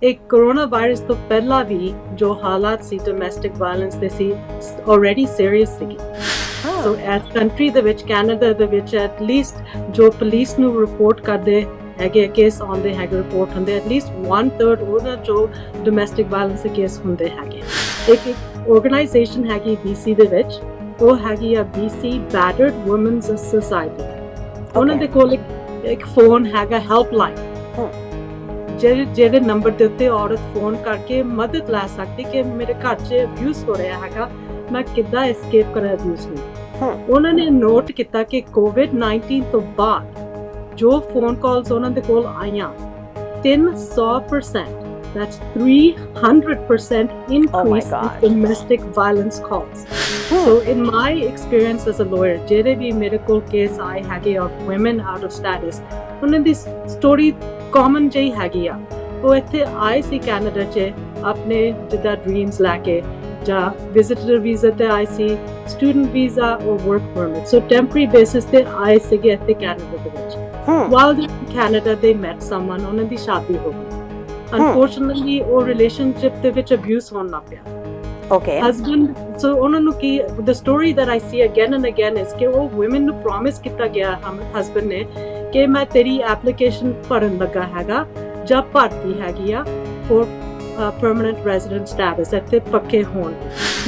एक corona virus तो पहला भी जो हालात सी डोमेस्टिक वायलेंस ਦੇ ਸੀ already serious ਸੀਗੀ ਸੋ ਐਸ ਕੰਟਰੀ ਦੇ ਵਿੱਚ ਕੈਨੇਡਾ ਦੇ ਵਿੱਚ ਐਟ ਲੀਸਟ ਜੋ ਪੁਲਿਸ ਨੂੰ ਰਿਪੋਰਟ ਕਰਦੇ ਹੈਗੇ ਕੇਸ ਆਉਂਦੇ ਹੈਗੇ ਰਿਪੋਰਟ ਹੁੰਦੇ ਐਟ ਲੀਸਟ 1/3 ਉਹਨਾਂ ਜੋ ਡੋਮੈਸਟਿਕ ਵਾਇਲੈਂਸ ਦੇ ਕੇਸ ਹੁੰਦੇ ਹੈਗੇ ਇੱਕ ਆਰਗੇਨਾਈਜੇਸ਼ਨ ਹੈਗੀ BC ਦੇ ਵਿੱਚ ਉਹ ਹੈਗੀ ਆ BC Battered Women's Society ਉਹਨਾਂ ਦੇ ਕੋਲ ਇੱਕ ਫੋਨ ਹੈਗਾ ਹੈਲਪਲਾਈਨ ਜਿਹੜੇ ਨੰਬਰ ਦੇ ਉੱਤੇ ਔਰਤ ਫੋਨ ਕਰਕੇ ਮਦਦ ਲੈ ਸਕਦੀ ਕਿ ਮੇਰੇ ਘਰ 'ਚ ਅਬਿਊਜ਼ ਹੋ ਰਿਹਾ ਹੈਗਾ ਮੈਂ ਕਿੱਦਾਂ ਐਸਕੇਪ ਕਰਾਂ ਅਬਿਊਜ਼ ਨੂੰ ਉਹਨਾਂ ਨੇ ਨੋਟ ਕੀਤਾ ਕਿ COVID-19 ਤੋਂ ਬਾਅਦ ਜੋ ਫੋਨ ਕਾਲਸ ਉਹਨਾਂ ਦੇ ਕੋਲ ਆਈਆਂ 300% that's 300% increase in domestic violence calls so in my experience as a lawyer ਜਿਹੜੇ ਵੀ ਮੇਰੇ ਕੋਲ ਕੇਸ ਆਏ ਹੈਗੇ of women out of status ਉਹਨਾਂ ਦੀ ਸਟੋਰੀ ਕਾਮਨ ਜਿਹੀ ਹੈਗੀ ਆ ਉਹ ਇੱਥੇ ਆਏ ਸੀ ਕੈਨੇਡਾ 'ਚ ਆਪਣੇ ਜਿੱਦਾਂ ਡ੍ਰੀਮਸ ਲੈ ਕੇ ਜਾਂ ਵਿਜ਼ਿਟਰ ਵੀਜ਼ਾ ਤੇ ਆਏ ਸੀ ਸਟੂਡੈਂਟ ਵੀਜ਼ਾ ਔਰ ਵਰਕ ਪਰਮਿਟ ਸੋ ਟੈਂਪਰੇਰੀ ਬੇਸਿਸ ਤੇ ਆਏ ਸੀਗੇ ਇੱਥੇ ਕੈਨੇਡਾ ਦੇ ਵਿੱਚ while they're in Canada they met someone ਉਹਨਾਂ ਦੀ ਸ਼ਾਦੀ ਹੋ ਗਈ unfortunately ਉਹ ਰਿਲੇਸ਼ਨਸ਼ਿਪ ਦੇ ਵਿੱਚ ਅਬਿਊਜ਼ ਹੋਣ ਲੱਗ ਪਿਆ okay husband so ਉਹਨਾਂ ਨੂੰ ਕੀ the story that I see again and again is ਕਿ ਉਹ women ਨੂੰ promise ਕੀਤਾ ਗਿਆ husband ਨੇ ਕਿ ਮੈਂ ਤੇਰੀ ਐਪਲੀਕੇਸ਼ਨ ਭਰਨ ਲੱਗਾ ਹੈਗਾ ਜਾਂ ਭਰਤੀ ਹੈਗੀ ਆ for permanent resident status ਇੱਥੇ ਪੱਕੇ ਹੋਣ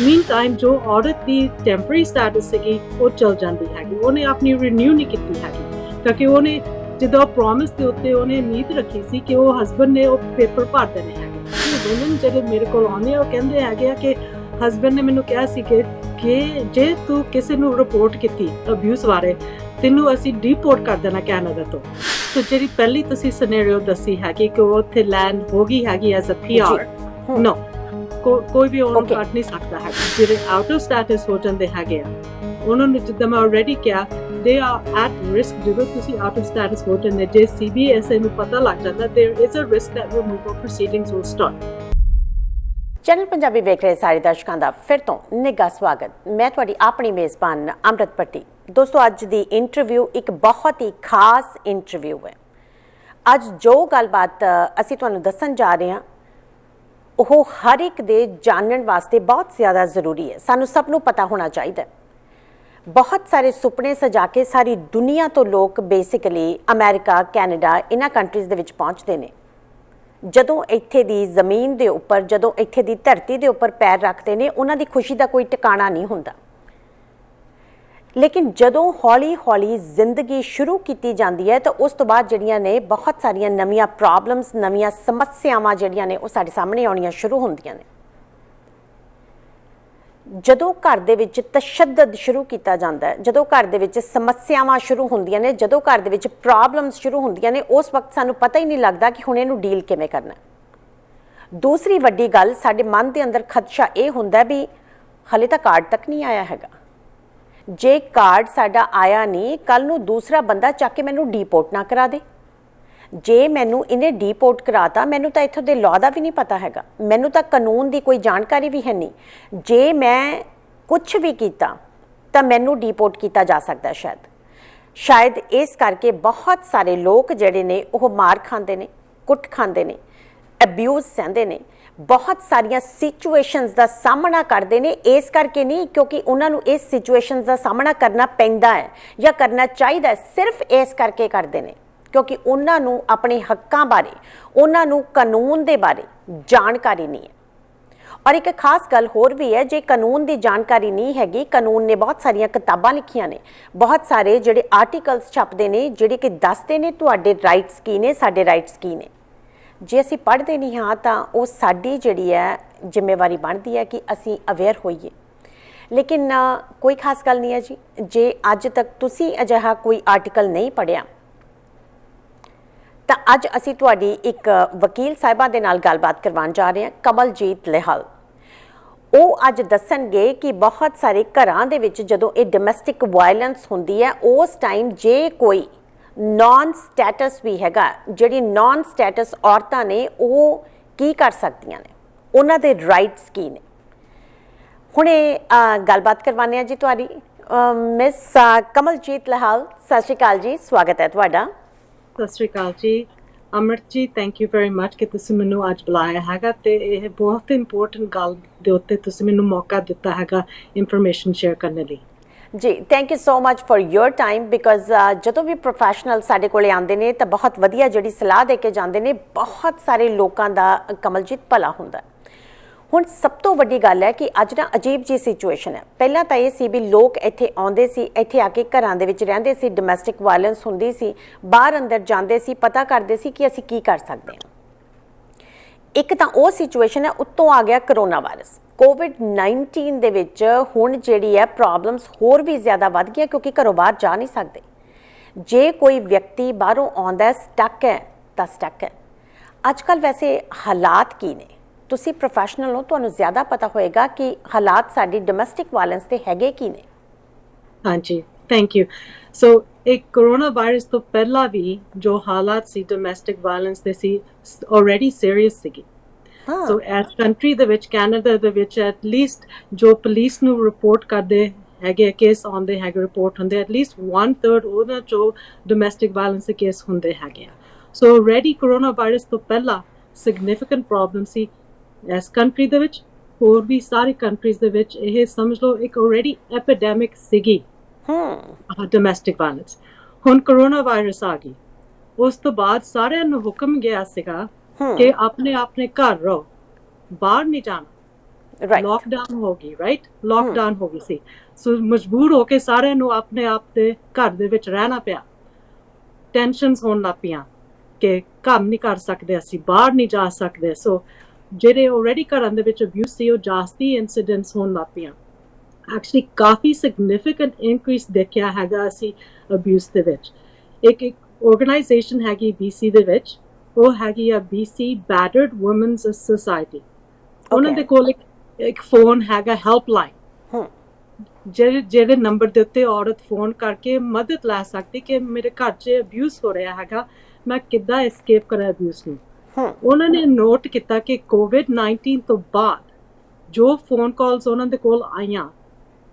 ਮੀਨ ਟਾਈਮ ਜੋ ਔਰਤ ਦੀ ਟੈਂਪਰੇਰੀ ਸਟੇਟਸ ਸੀਗੀ ਉਹ ਚਲ ਜਾਂਦੀ ਹੈਗੀ ਉਹਨੇ ਆਪਣੀ ਰੀਨਿਊ ਨਹੀਂ ਕੀਤੀ ਹੈਗੀ ਕਿਉਂਕਿ ਉਹਨੇ ਜਦੋਂ ਪ੍ਰੋਮਿਸ ਦੇ ਉੱਤੇ ਉਹਨੇ ਉਮੀਦ ਰੱਖੀ ਸੀ ਕਿ ਉਹ ਹਸਬੈਂਡ ਨੇ ਉਹ ਪੇਪਰ ਭਰ ਦੇਣੇ ਹੈਗੇ ਵੂਮਨ ਜਿਹੜੇ ਮੇਰੇ ਕੋਲ ਆਉਂਦੇ ਆ ਉਹ ਕਹਿੰਦੇ ਹੈਗੇ ਆ ਕਿ ਹਸਬੈਂਡ ਨੇ ਮੈਨੂੰ ਕਿਹਾ ਸੀ ਕਿ ਜੇ ਤੂੰ ਕਿਸੇ ਨੂੰ ਰਿਪੋਰਟ ਕੀਤੀ ਅਬਿਊਜ਼ ਬਾਰੇ ਤੈਨੂੰ ਅਸੀਂ ਡੀਪੋਰਟ ਕਰ ਦੇਣਾ ਕੈਨੇਡਾ ਤੋਂ ਸੋ ਜਿਹੜੀ ਪਹਿਲੀ ਤੁਸੀਂ ਸਿਨੈਰੀਓ ਦੱਸੀ ਹੈਗੀ ਕਿ ਉਹ ਉੱਥੇ ਲੈਂਡ ਹੋ ਗਈ ਹੈਗੀ ਐਜ਼ ਅ PR ਨੋ ਕੋਈ ਵੀ ਉਹਨੂੰ ਕੱਟ ਨਹੀਂ ਸਕਦਾ ਹੈ ਜਿਹੜੇ ਆਊਟ ਆਫ ਸਟੇਟਸ ਹੋ ਜਾਂਦੇ ਹੈਗੇ ਆ ਉਹਨਾਂ ਨੂੰ ਜਿੱਦਾਂ ਮੈਂ ਆਲਰੇਡੀ ਕਿਹਾ ਦੇ ਆਰ ਐਟ ਰਿਸਕ ਜਦੋਂ ਤੁਸੀਂ ਆਊਟ ਆਫ ਸਟੇਟਸ ਹੋ ਜਾਂਦੇ ਜੇ CBSA ਨੂੰ ਪਤਾ ਲੱਗ ਜਾਂਦਾ there is a risk that removal proceedings will start channel Punjabi ਵੇਖ ਰਹੇ ਸਾਰੇ ਦਰਸ਼ਕਾਂ ਦਾ ਫਿਰ ਤੋਂ ਨਿੱਘਾ ਸਵਾਗਤ ਮੈਂ ਤੁਹਾਡੀ ਆਪਣੀ ਮੇਜ਼ਬਾਨ ਅੰਮ੍ਰਿਤ ਭੱਟੀ ਦੋਸਤੋ ਅੱਜ ਦੀ ਇੰਟਰਵਿਊ ਇੱਕ ਬਹੁਤ ਹੀ ਖਾਸ ਇੰਟਰਵਿਊ ਹੈ ਅੱਜ ਜੋ ਗੱਲਬਾਤ ਅਸੀਂ ਤੁਹਾਨੂੰ ਦੱਸਣ ਜਾ ਰਹੇ ਹਾਂ ਉਹ ਹਰ ਇੱਕ ਦੇ ਜਾਣਨ ਵਾਸਤੇ ਬਹੁਤ ਜ਼ਿਆਦਾ ਜ਼ਰੂਰੀ ਹੈ ਸਾਨੂੰ ਸਭ ਨੂੰ ਪਤਾ ਹੋਣਾ ਚਾਹੀਦਾ ਬਹੁਤ ਸਾਰੇ ਸੁਪਨੇ ਸਜਾ ਕੇ ਸਾਰੀ ਦੁਨੀਆ ਤੋਂ ਲੋਕ ਬੇਸਿਕਲੀ ਅਮਰੀਕਾ ਕੈਨੇਡਾ ਇਹਨਾਂ ਕੰਟਰੀਜ਼ ਦੇ ਵਿੱਚ ਪਹੁੰਚਦੇ ਨੇ ਜਦੋਂ ਇੱਥੇ ਦੀ ਜ਼ਮੀਨ ਦੇ ਉੱਪਰ ਜਦੋਂ ਇੱਥੇ ਦੀ ਧਰਤੀ ਦੇ ਉੱਪਰ ਪੈਰ ਰੱਖਦੇ ਨੇ ਉਹਨਾਂ ਦੀ ਖੁਸ਼ੀ ਦਾ ਕੋਈ ਟਿਕਾਣਾ ਨਹੀਂ ਹੁੰਦਾ ਲੇਕਿਨ ਜਦੋਂ ਹੌਲੀ ਹੌਲੀ ਜ਼ਿੰਦਗੀ ਸ਼ੁਰੂ ਕੀਤੀ ਜਾਂਦੀ ਹੈ ਤਾਂ ਉਸ ਤੋਂ ਬਾਅਦ ਜਿਹੜੀਆਂ ਨੇ ਬਹੁਤ ਸਾਰੀਆਂ ਨਵੀਆਂ ਪ੍ਰੋਬਲਮਸ ਨਵੀਆਂ ਸਮੱਸਿਆਵਾਂ ਜਿਹੜੀਆਂ ਨੇ ਉਹ ਸਾਡੇ ਸਾਹਮਣੇ ਆਉਣੀਆਂ ਸ਼ੁਰੂ ਹੁੰਦੀਆਂ ਨੇ ਜਦੋਂ ਘਰ ਦੇ ਵਿੱਚ ਤਸ਼ੱਦਦ ਸ਼ੁਰੂ ਕੀਤਾ ਜਾਂਦਾ ਹੈ ਜਦੋਂ ਘਰ ਦੇ ਵਿੱਚ ਸਮੱਸਿਆਵਾਂ ਸ਼ੁਰੂ ਹੁੰਦੀਆਂ ਨੇ ਜਦੋਂ ਘਰ ਦੇ ਵਿੱਚ ਪ੍ਰੋਬਲਮਸ ਸ਼ੁਰੂ ਹੁੰਦੀਆਂ ਨੇ ਉਸ ਵਕਤ ਸਾਨੂੰ ਪਤਾ ਹੀ ਨਹੀਂ ਲੱਗਦਾ ਕਿ ਹੁਣ ਇਹਨੂੰ ਡੀਲ ਕਿਵੇਂ ਕਰਨਾ ਦੂਸਰੀ ਵੱਡੀ ਗੱਲ ਸਾਡੇ ਮਨ ਦੇ ਅੰਦਰ ਖਦਸ਼ਾ ਇਹ ਹੁੰਦਾ ਵੀ ਹਲੇ ਤਾਂ ਕਾਰਡ ਤੱਕ ਨਹੀਂ ਆਇਆ ਹੈਗਾ ਜੇ ਕਾਰਡ ਸਾਡਾ ਆਇਆ ਨਹੀਂ ਕੱਲ ਨੂੰ ਦੂਸਰਾ ਬੰਦਾ ਚੱਕ ਕੇ ਮੈਨੂੰ ਡੀਪੋਰਟ ਨਾ ਕਰਾ ਦੇ ਜੇ ਮੈਨੂੰ ਇਹਨੇ ਡੀਪੋਰਟ ਕਰਾਤਾ ਮੈਨੂੰ ਤਾਂ ਇੱਥੋਂ ਦੇ ਲਾਅ ਦਾ ਵੀ ਨਹੀਂ ਪਤਾ ਹੈਗਾ ਮੈਨੂੰ ਤਾਂ ਕਾਨੂੰਨ ਦੀ ਕੋਈ ਜਾਣਕਾਰੀ ਵੀ ਹੈ ਨਹੀਂ ਜੇ ਮੈਂ ਕੁਝ ਵੀ ਕੀਤਾ ਤਾਂ ਮੈਨੂੰ ਡੀਪੋਰਟ ਕੀਤਾ ਜਾ ਸਕਦਾ ਸ਼ਾਇਦ ਇਸ ਕਰਕੇ ਬਹੁਤ ਸਾਰੇ ਲੋਕ ਜਿਹੜੇ ਨੇ ਉਹ ਮਾਰ ਖਾਂਦੇ ਨੇ ਕੁੱਟ ਖਾਂਦੇ ਨੇ ਅਬਿਊਜ਼ ਸਹਿੰਦੇ ਨੇ ਬਹੁਤ ਸਾਰੀਆਂ ਸਿਚੁਏਸ਼ਨਸ ਦਾ ਸਾਹਮਣਾ ਕਰਦੇ ਨੇ ਇਸ ਕਰਕੇ ਨਹੀਂ ਕਿਉਂਕਿ ਉਹਨਾਂ ਨੂੰ ਇਸ ਸਿਚੁਏਸ਼ਨਸ ਦਾ ਸਾਹਮਣਾ ਕਰਨਾ ਪੈਂਦਾ ਹੈ ਜਾਂ ਕਰਨਾ ਚਾਹੀਦਾ ਸਿਰਫ ਇਸ ਕਰਕੇ ਕਰਦੇ ਨੇ ਕਿਉਂਕਿ ਉਹਨਾਂ ਨੂੰ ਆਪਣੇ ਹੱਕਾਂ ਬਾਰੇ ਉਹਨਾਂ ਨੂੰ ਕਾਨੂੰਨ ਦੇ ਬਾਰੇ ਜਾਣਕਾਰੀ ਨਹੀਂ ਹੈ ਔਰ ਇੱਕ ਖਾਸ ਗੱਲ ਹੋਰ ਵੀ ਹੈ ਜੇ ਕਾਨੂੰਨ ਦੀ ਜਾਣਕਾਰੀ ਨਹੀਂ ਹੈਗੀ ਕਾਨੂੰਨ ਨੇ ਬਹੁਤ ਸਾਰੀਆਂ ਕਿਤਾਬਾਂ ਲਿਖੀਆਂ ਨੇ ਬਹੁਤ ਸਾਰੇ ਜਿਹੜੇ ਆਰਟੀਕਲਸ ਛਪਦੇ ਨੇ ਜਿਹੜੇ ਕਿ ਦੱਸਦੇ ਨੇ ਤੁਹਾਡੇ ਰਾਈਟਸ ਕੀ ਨੇ ਸਾਡੇ ਰਾਈਟਸ ਕੀ ਨੇ ਜੇ ਅਸੀਂ ਪੜ੍ਹਦੇ ਨਹੀਂ ਹਾਂ ਤਾਂ ਉਹ ਸਾਡੀ ਜਿਹੜੀ ਹੈ ਜ਼ਿੰਮੇਵਾਰੀ ਬਣਦੀ ਹੈ ਕਿ ਅਸੀਂ ਅਵੇਅਰ ਹੋਈਏ ਲੇਕਿਨ ਕੋਈ ਖਾਸ ਗੱਲ ਨਹੀਂ ਹੈ ਜੀ ਜੇ ਅੱਜ ਤੱਕ ਤੁਸੀਂ ਅਜਿਹਾ ਕੋਈ ਆਰਟੀਕਲ ਨਹੀਂ ਪੜ੍ਹਿਆ ਤਾਂ ਅੱਜ ਅਸੀਂ ਤੁਹਾਡੀ ਇੱਕ ਵਕੀਲ ਸਾਹਿਬਾ ਦੇ ਨਾਲ ਗੱਲਬਾਤ ਕਰਵਾਉਣ ਜਾ ਰਹੇ ਹਾਂ ਕਮਲਜੀਤ ਲਹਿਲ ਉਹ ਅੱਜ ਦੱਸਣਗੇ ਕਿ ਬਹੁਤ ਸਾਰੇ ਘਰਾਂ ਦੇ ਵਿੱਚ ਜਦੋਂ ਇਹ ਡੋਮੈਸਟਿਕ ਵਾਇਲੈਂਸ ਹੁੰਦੀ ਹੈ ਉਸ ਟਾਈਮ ਜੇ ਕੋਈ ਨੌਨ ਸਟੇਟਸ ਵੀ ਹੈਗਾ ਜਿਹੜੀ ਨੌਨ ਸਟੇਟਸ ਔਰਤਾਂ ਨੇ ਉਹ ਕੀ ਕਰ ਸਕਦੀਆਂ ਨੇ ਉਹਨਾਂ ਦੇ ਰਾਈਟਸ ਕੀ ਨੇ ਹੁਣੇ ਗੱਲਬਾਤ ਕਰਵਾਉਂਦੇ ਹਾਂ ਜੀ ਤੁਹਾਡੀ ਮਿਸ ਕਮਲਜੀਤ ਲਹਿਲ ਸਤਿ ਸ਼੍ਰੀ ਅਕਾਲ ਜੀ ਸਵਾਗਤ ਹੈ ਤੁਹਾਡਾ ਸਤਿ ਸ਼੍ਰੀ ਅਕਾਲ ਜੀ ਅਮਰਤ ਜੀ, ਥੈਂਕ ਯੂ ਵੈਰੀ ਮਚ ਕਿ ਤੁਸੀਂ ਮੈਨੂੰ ਅੱਜ ਬੁਲਾਇਆ ਹੈਗਾ ਤੇ ਇਹ ਬਹੁਤ ਇੰਪੋਰਟੈਂਟ ਗੱਲ ਦੇ ਉੱਤੇ ਤੁਸੀਂ ਮੈਨੂੰ ਮੌਕਾ ਦਿੱਤਾ ਹੈਗਾ ਇਨਫੋਰਮੇਸ਼ਨ ਸ਼ੇਅਰ ਕਰਨ ਲਈ। ਜੀ thank you so much for your time because ਜਦੋਂ ਵੀ ਪ੍ਰੋਫੈਸ਼ਨਲ ਸਾਡੇ ਕੋਲੇ ਆਉਂਦੇ ਨੇ ਤਾਂ ਬਹੁਤ ਵਧੀਆ ਜਿਹੜੀ ਸਲਾਹ ਦੇ ਕੇ ਜਾਂਦੇ ਨੇ, ਬਹੁਤ ਸਾਰੇ ਲੋਕਾਂ ਦਾ ਕਮਲਜੀਤ ਭਲਾ ਹੁੰਦਾ। ਹੁਣ ਸਭ ਤੋਂ ਵੱਡੀ ਗੱਲ ਹੈ ਕਿ ਅੱਜ ਨਾ ਅਜੀਬ ਜੀ ਸਿਚੁਏਸ਼ਨ ਹੈ। ਪਹਿਲਾਂ ਤਾਂ ਇਹ ਸੀ ਵੀ ਲੋਕ ਇੱਥੇ ਆਉਂਦੇ ਸੀ, ਇੱਥੇ ਆ ਕੇ ਘਰਾਂ ਦੇ ਵਿੱਚ ਰਹਿੰਦੇ ਸੀ, ਡੋਮੈਸਟਿਕ ਵਾਇਲੈਂਸ ਹੁੰਦੀ ਸੀ, ਬਾਹਰ ਅੰਦਰ ਜਾਂਦੇ ਸੀ, ਪਤਾ ਕਰਦੇ ਸੀ ਕਿ ਅਸੀਂ ਕੀ ਕਰ ਸਕਦੇ ਹਾਂ। ਇੱਕ ਤਾਂ ਉਹ ਸਿਚੁਏਸ਼ਨ ਹੈ, ਉੱਤੋਂ ਆ ਗਿਆ ਕਰੋਨਾ ਵਾਇਰਸ। ਕੋਵਿਡ-19 ਦੇ ਵਿੱਚ ਹੁਣ ਜਿਹੜੀ ਹੈ ਪ੍ਰੋਬਲਮਸ ਹੋਰ ਵੀ ਜ਼ਿਆਦਾ ਵੱਧ ਗਈਆਂ ਕਿਉਂਕਿ ਘਰੋਂ ਬਾਹਰ ਜਾ ਨਹੀਂ ਸਕਦੇ। ਜੇ ਕੋਈ ਵਿਅਕਤੀ ਬਾਹਰੋਂ ਆਉਂਦਾ ਸਟਕ ਹੈ ਤਾਂ ਸਟਕ ਹੈ। ਅੱਜ ਕੱਲ੍ਹ ਵੈਸੇ ਹਾਲਾਤ ਕੀ ਨੇ? ਤੁਸੀਂ ਪ੍ਰੋਫੈਸ਼ਨਲ ਹੋ, ਤੁਹਾਨੂੰ ਜ਼ਿਆਦਾ ਪਤਾ ਹੋਏਗਾ ਕਿ ਹਾਲਾਤ ਸਾਡੀ ਡੋਮੈਸਟਿਕ ਵਾਇਲੈਂਸ ਤੇ ਹੈਗੇ ਕੀ ਨੇ। ਹਾਂਜੀ, ਥੈਂਕ ਯੂ। ਸੋ ਇੱਕ ਕਰੋਨਾ ਵਾਇਰਸ ਤੋਂ ਪਹਿਲਾਂ ਵੀ ਜੋ ਹਾਲਾਤ ਸੀ ਡੋਮੈਸਟਿਕ ਵਾਇਲੈਂਸ ਦੇ ਸੀ, ਆਲਰੇਡੀ ਸੀਰੀਅਸ ਸੀਗੀ। ਸੋ ਐਸ ਕੰਟਰੀ ਦੇ ਵਿੱਚ, ਕੈਨੇਡਾ ਦੇ ਵਿੱਚ ਐਟਲੀਸਟ ਜੋ ਪੁਲਿਸ ਨੂੰ ਰਿਪੋਰਟ ਕਰਦੇ ਹੈਗੇ ਕੇਸ ਆਉਂਦੇ ਹੈਗੇ, ਰਿਪੋਰਟ ਹੁੰਦੇ, ਐਟਲੀਸਟ 1/3 ਉਹਨਾਂ ਚੋਂ ਡੋਮੈਸਟਿਕ ਵਾਇਲੈਂਸ ਦੇ ਕੇਸ ਹੁੰਦੇ ਹੈਗੇ ਆ। ਸੋ ਆਲਰੇਡੀ ਕਰੋਨਾ ਵਾਇਰਸ ਤੋਂ ਪਹਿਲਾਂ ਸਿਗਨੀਫੀਕੈਂਟ ਪ੍ਰੋਬਲਮ ਸੀ ਇਸ ਕੰਟਰੀ ਦੇ ਵਿੱਚ, ਹੋਰ ਵੀ ਸਾਰੀ ਕੰਟਰੀਜ਼ ਦੇ ਵਿੱਚ। ਇਹ ਸਮਝ ਲਓ ਇੱਕ ਆਲਰੇਡੀ ਐਪੀਡੈਮਿਕ ਸੀਗੀ ਡੋਮੈਸਟਿਕ ਵਾਇਲੈਂਸ। ਹੁਣ ਕਰੋਨਾ ਵਾਇਰਸ ਆ ਗਈ, ਉਸ ਤੋਂ ਬਾਅਦ ਸਾਰਿਆਂ ਨੂੰ ਹੁਕਮ ਗਿਆ ਸੀਗਾ ਕਿ ਆਪਣੇ ਘਰ ਰਹੋ, ਬਾਹਰ ਨਹੀਂ ਜਾਣਾ। ਲੌਕਡਾਊਨ ਹੋ ਗਈ, ਰਾਈਟ? ਲੌਕਡਾਊਨ ਹੋ ਗਈ ਸੀ। ਸੋ ਮਜਬੂਰ ਹੋ ਕੇ ਸਾਰਿਆਂ ਨੂੰ ਆਪਣੇ ਆਪ ਦੇ ਘਰ ਦੇ ਵਿੱਚ ਰਹਿਣਾ ਪਿਆ। ਟੈਨਸ਼ਨਸ ਹੋਣ ਲੱਗ ਪਈਆਂ ਕਿ ਕੰਮ ਨਹੀਂ ਕਰ ਸਕਦੇ, ਅਸੀਂ ਬਾਹਰ ਨਹੀਂ ਜਾ ਸਕਦੇ। ਸੋ ਜਿਹੜੇ ਆਲਰੇਡੀ ਘਰਾਂ ਦੇ ਵਿੱਚ ਅਬਿਊਜ਼ ਸੀ, ਉਹ ਜਾਸਤੀ ਇਨਸੀਡੈਂਟਸ ਹੋਣ ਲੱਗ ਪਈਆਂ। ਐਕਚੁਅਲੀ ਕਾਫੀ ਸਿਗਨੀਫੀਕੈਂਟ ਇਨਕਰੀਸ ਦੇਖਿਆ ਹੈਗਾ ਅਸੀਂ ਅਬਿਊਜ਼ ਦੇ ਵਿੱਚ। ਇੱਕ ਆਰਗੇਨਾਈਜੇਸ਼ਨ ਹੈਗੀ BC ਦੇ ਵਿੱਚ, ਉਹ ਹੈਗੀ ਆ BC ਬੈਟਰਡ ਵੂਮਨਸ ਸੁਸਾਇਟੀ। ਉਹਨਾਂ ਦੇ ਕੋਲ ਇੱਕ ਫੋਨ ਹੈਗਾ, ਹੈਲਪਲਾਈਨ, ਜਿਹੜੇ ਨੰਬਰ ਦੇ ਉੱਤੇ ਔਰਤ ਫੋਨ ਕਰਕੇ ਮਦਦ ਲੈ ਸਕਦੀ ਕਿ ਮੇਰੇ ਘਰ 'ਚ ਅਬਿਊਜ਼ ਹੋ ਰਿਹਾ ਹੈਗਾ, ਮੈਂ ਕਿੱਦਾਂ ਐਸਕੇਪ ਕਰਾਂ ਅਬਿਊਜ਼ ਨੂੰ। ਉਹਨਾਂ ਨੇ ਨੋਟ ਕੀਤਾ ਕਿ ਕੋਵਿਡ-19 ਤੋਂ ਬਾਅਦ ਜੋ ਫੋਨ ਕਾਲਸ ਉਹਨਾਂ ਦੇ ਕੋਲ ਆਈਆਂ,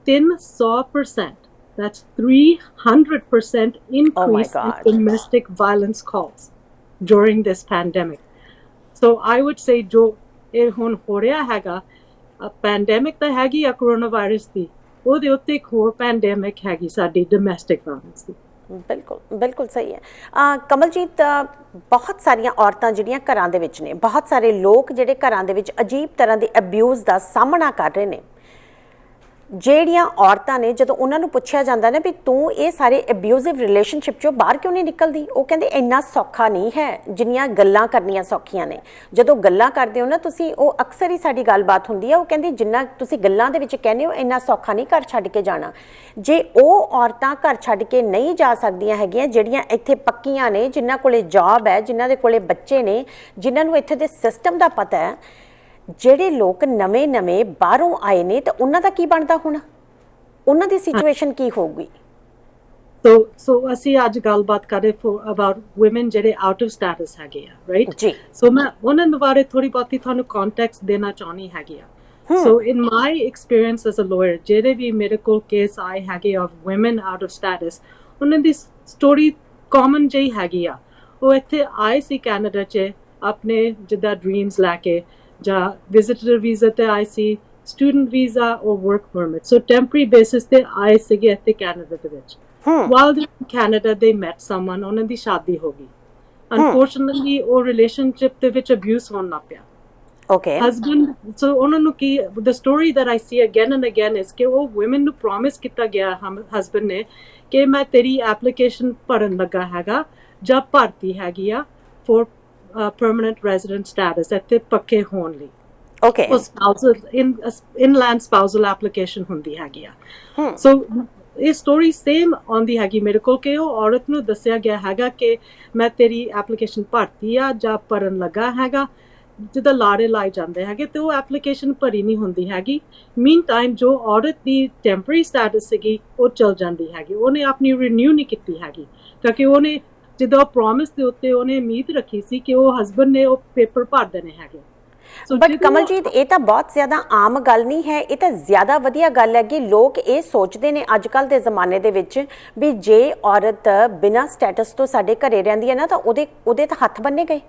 300%, that's 300% increase in domestic violence calls during this pandemic. So I would say ਜੋ ਇਹ ਹੁਣ ਹੋ ਰਿਹਾ ਹੈਗਾ, ਪੈਂਡੈਮਿਕ ਤਾਂ ਹੈਗੀ ਆ ਕਰੋਨਾ ਵਾਇਰਸ ਦੀ, ਉਹਦੇ ਉੱਤੇ ਇੱਕ ਹੋਰ ਪੈਂਡੈਮਿਕ ਹੈਗੀ ਸਾਡੀ ਡੋਮੈਸਟਿਕ ਵਾਇਲੈਂਸ ਦੀ। ਬਿਲਕੁਲ ਬਿਲਕੁਲ ਸਹੀ ਹੈ। ਕਮਲਜੀਤ, ਬਹੁਤ ਸਾਰੀਆਂ ਔਰਤਾਂ ਜਿਹੜੀਆਂ ਘਰਾਂ ਦੇ ਵਿੱਚ ਨੇ, ਬਹੁਤ ਸਾਰੇ ਲੋਕ ਜਿਹੜੇ ਘਰਾਂ ਦੇ ਵਿੱਚ ਅਜੀਬ ਤਰ੍ਹਾਂ ਦੇ ਅਬਿਊਜ਼ ਦਾ ਸਾਹਮਣਾ ਕਰ ਰਹੇ ਨੇ। ਜਿਹੜੀਆਂ ਔਰਤਾਂ ਨੇ, ਜਦੋਂ ਉਹਨਾਂ ਨੂੰ ਪੁੱਛਿਆ ਜਾਂਦਾ ਨਾ ਵੀ ਤੂੰ ਇਹ ਸਾਰੇ ਅਬਿਊਜ਼ਿਵ ਰਿਲੇਸ਼ਨਸ਼ਿਪ 'ਚੋਂ ਬਾਹਰ ਕਿਉਂ ਨਹੀਂ ਨਿਕਲਦੀ, ਉਹ ਕਹਿੰਦੇ ਇੰਨਾ ਸੌਖਾ ਨਹੀਂ ਹੈ ਜਿੰਨੀਆਂ ਗੱਲਾਂ ਕਰਨੀਆਂ ਸੌਖੀਆਂ ਨੇ। ਜਦੋਂ ਗੱਲਾਂ ਕਰਦੇ ਹੋ ਨਾ ਤੁਸੀਂ, ਉਹ ਅਕਸਰ ਹੀ ਸਾਡੀ ਗੱਲਬਾਤ ਹੁੰਦੀ ਹੈ, ਉਹ ਕਹਿੰਦੀ ਜਿੰਨਾ ਤੁਸੀਂ ਗੱਲਾਂ ਦੇ ਵਿੱਚ ਕਹਿੰਦੇ ਹੋ ਇੰਨਾ ਸੌਖਾ ਨਹੀਂ ਘਰ ਛੱਡ ਕੇ ਜਾਣਾ। ਜੇ ਉਹ ਔਰਤਾਂ ਘਰ ਛੱਡ ਕੇ ਨਹੀਂ ਜਾ ਸਕਦੀਆਂ ਹੈਗੀਆਂ, ਜਿਹੜੀਆਂ ਇੱਥੇ ਪੱਕੀਆਂ ਨੇ, ਜਿਨ੍ਹਾਂ ਕੋਲੇ ਜੌਬ ਹੈ, ਜਿਨ੍ਹਾਂ ਦੇ ਕੋਲੇ ਬੱਚੇ ਨੇ, ਜਿਨ੍ਹਾਂ ਨੂੰ ਇੱਥੇ ਦੇ ਸਿਸਟਮ ਦਾ ਪਤਾ ਹੈ, ਜਿਹੜੇ ਲੋਕ ਨਵੇਂ ਬਾਹਰੋਂ ਆਏ ਨੇ ਤਾਂ ਉਹਨਾਂ ਦਾ ਕੀ ਬਣਦਾ ਹੋਣਾ, ਉਹਨਾਂ ਦੀ ਸਿਚੁਏਸ਼ਨ ਕੀ ਹੋਊਗੀ? ਸੋ ਅਸੀਂ ਅੱਜ ਗੱਲਬਾਤ ਕਰ ਰਹੇ ਅਬਾਊਟ ਵੂਮਨ ਜਿਹੜੇ ਆਊਟ ਆਫ ਸਟੇਟਸ ਹੈਗੇ ਆ, ਰਾਈਟ ਜੀ। ਸੋ ਮੈਂ ਉਹਨਾਂ ਦੇ ਬਾਰੇ ਥੋੜੀ ਬਹੁਤੀ ਤੁਹਾਨੂੰ ਕੰਟੈਕਸਟ ਦੇਣਾ ਚਾਹੁੰਦੀ ਹੈਗੀ ਆ। So in my experience as a lawyer, ਜਿਹੜੇ ਵੀ ਮੇਰੇ ਕੋਲ ਕੇਸ ਆਏ ਹੈਗੇ of women out of states, ਉਹਨਾਂ ਦੀ ਸਟੋਰੀ ਕਾਮਨ ਜਿਹੀ ਹੈਗੀ ਆ। ਉਹ ਇੱਥੇ ਆਏ ਸੀ ਕੈਨੇਡਾ 'ਚ ਆਪਣੇ ਜਿੱਦਾਂ ਡ੍ਰੀਮਸ ਲੈ ਕੇ, ਜਾਂ ਵਿਜ਼ਿਟਰ ਵੀਜ਼ਾ ਤੇ ਆਏ ਸੀ, student visa or work permit, so temporary basis ਤੇ ਆਏ ਸੀਗੇ ਇੱਥੇ ਕੈਨੇਡਾ ਦੇ ਵਿੱਚ। while they in Canada they met someone, ਉਹਨਾਂ ਦੀ ਸ਼ਾਦੀ ਹੋ ਗਈ। unfortunately ਉਹ ਰਿਲੇਸ਼ਨਸ਼ਿਪ ਦੇ ਵਿੱਚ ਅਬਿਊਜ਼ ਹੋਣ ਲੱਗ ਪਿਆ। okay husband, so ਉਹਨਾਂ ਨੂੰ ਕੀ, the story that I see again and again is ਕਿ ਉਹ women ਨੂੰ promise ਕੀਤਾ ਗਿਆ husband ਨੇ ਕਿ ਮੈਂ ਤੇਰੀ ਐਪਲੀਕੇਸ਼ਨ ਭਰਨ ਲੱਗਾ ਹੈਗਾ ਜਾਂ ਭਰਤੀ ਹੈਗੀ ਆ for permanent resident status, ਇੱਥੇ ਪੱਕੇ ਹੋਣ ਲਈ। okay ਉਹ spousal inland spousal application ਹੁੰਦੀ ਹੈਗੀ ਆ। ਸੋ ਇਹ ਸਟੋਰੀ ਸੇਮ ਆਉਂਦੀ ਹੈਗੀ ਮੇਰੇ ਕੋਲ ਕਿ ਉਹ ਔਰਤ ਨੂੰ ਦੱਸਿਆ ਗਿਆ ਹੈਗਾ ਕਿ ਮੈਂ ਤੇਰੀ ਐਪਲੀਕੇਸ਼ਨ ਭਰਤੀ ਆ ਜਾਂ ਭਰਨ ਲੱਗਾ ਹੈਗਾ, ਜਿੱਦਾਂ ਲਾਰੇ ਲਾਏ ਜਾਂਦੇ ਹੈਗੇ, ਤੇ ਉਹ ਐਪਲੀਕੇਸ਼ਨ ਭਰੀ ਨਹੀਂ ਹੁੰਦੀ ਹੈਗੀ। ਮੀਨ ਟਾਈਮ ਜੋ ਔਰਤ ਦੀ ਟੈਂਪਰੇਰੀ ਸਟੇਟਸ ਸੀਗੀ ਉਹ ਚਲ ਜਾਂਦੀ ਹੈਗੀ, ਉਹਨੇ ਆਪਣੀ ਰੀਨਿਊ ਨਹੀਂ ਕੀਤੀ ਹੈਗੀ, ਕਿਉਂਕਿ ਉਹਨੇ ਜਿੱਦਾਂ ਪ੍ਰੋਮਿਸ ਦੇ ਉੱਤੇ ਉਹਨੇ ਉਮੀਦ ਰੱਖੀ ਸੀ ਕਿ ਉਹ ਹਸਬੈਂਡ ਨੇ ਉਹ ਪੇਪਰ ਭਰ ਦੇਣੇ ਹੈਗੇ। So ਬਟ ਜਦੋਂ ਕਮਲਜੀਤ ਇਹ ਤਾਂ ਬਹੁਤ ਜ਼ਿਆਦਾ ਆਮ ਗੱਲ ਨਹੀਂ ਹੈ, ਇਹ ਤਾਂ ਜ਼ਿਆਦਾ ਵਧੀਆ ਗੱਲ ਹੈ ਕਿ ਲੋਕ ਇਹ ਸੋਚਦੇ ਨੇ ਅੱਜ ਕੱਲ੍ਹ ਦੇ ਜ਼ਮਾਨੇ ਦੇ ਵਿੱਚ ਵੀ ਜੇ ਔਰਤ ਬਿਨਾਂ ਸਟੇਟਸ ਤੋਂ ਸਾਡੇ ਘਰੇ ਰਹਿੰਦੀ ਹੈ ਨਾ ਤਾਂ ਉਹਦੇ ਤਾਂ ਹੱਥ ਬੰਨੇ ਗਏ,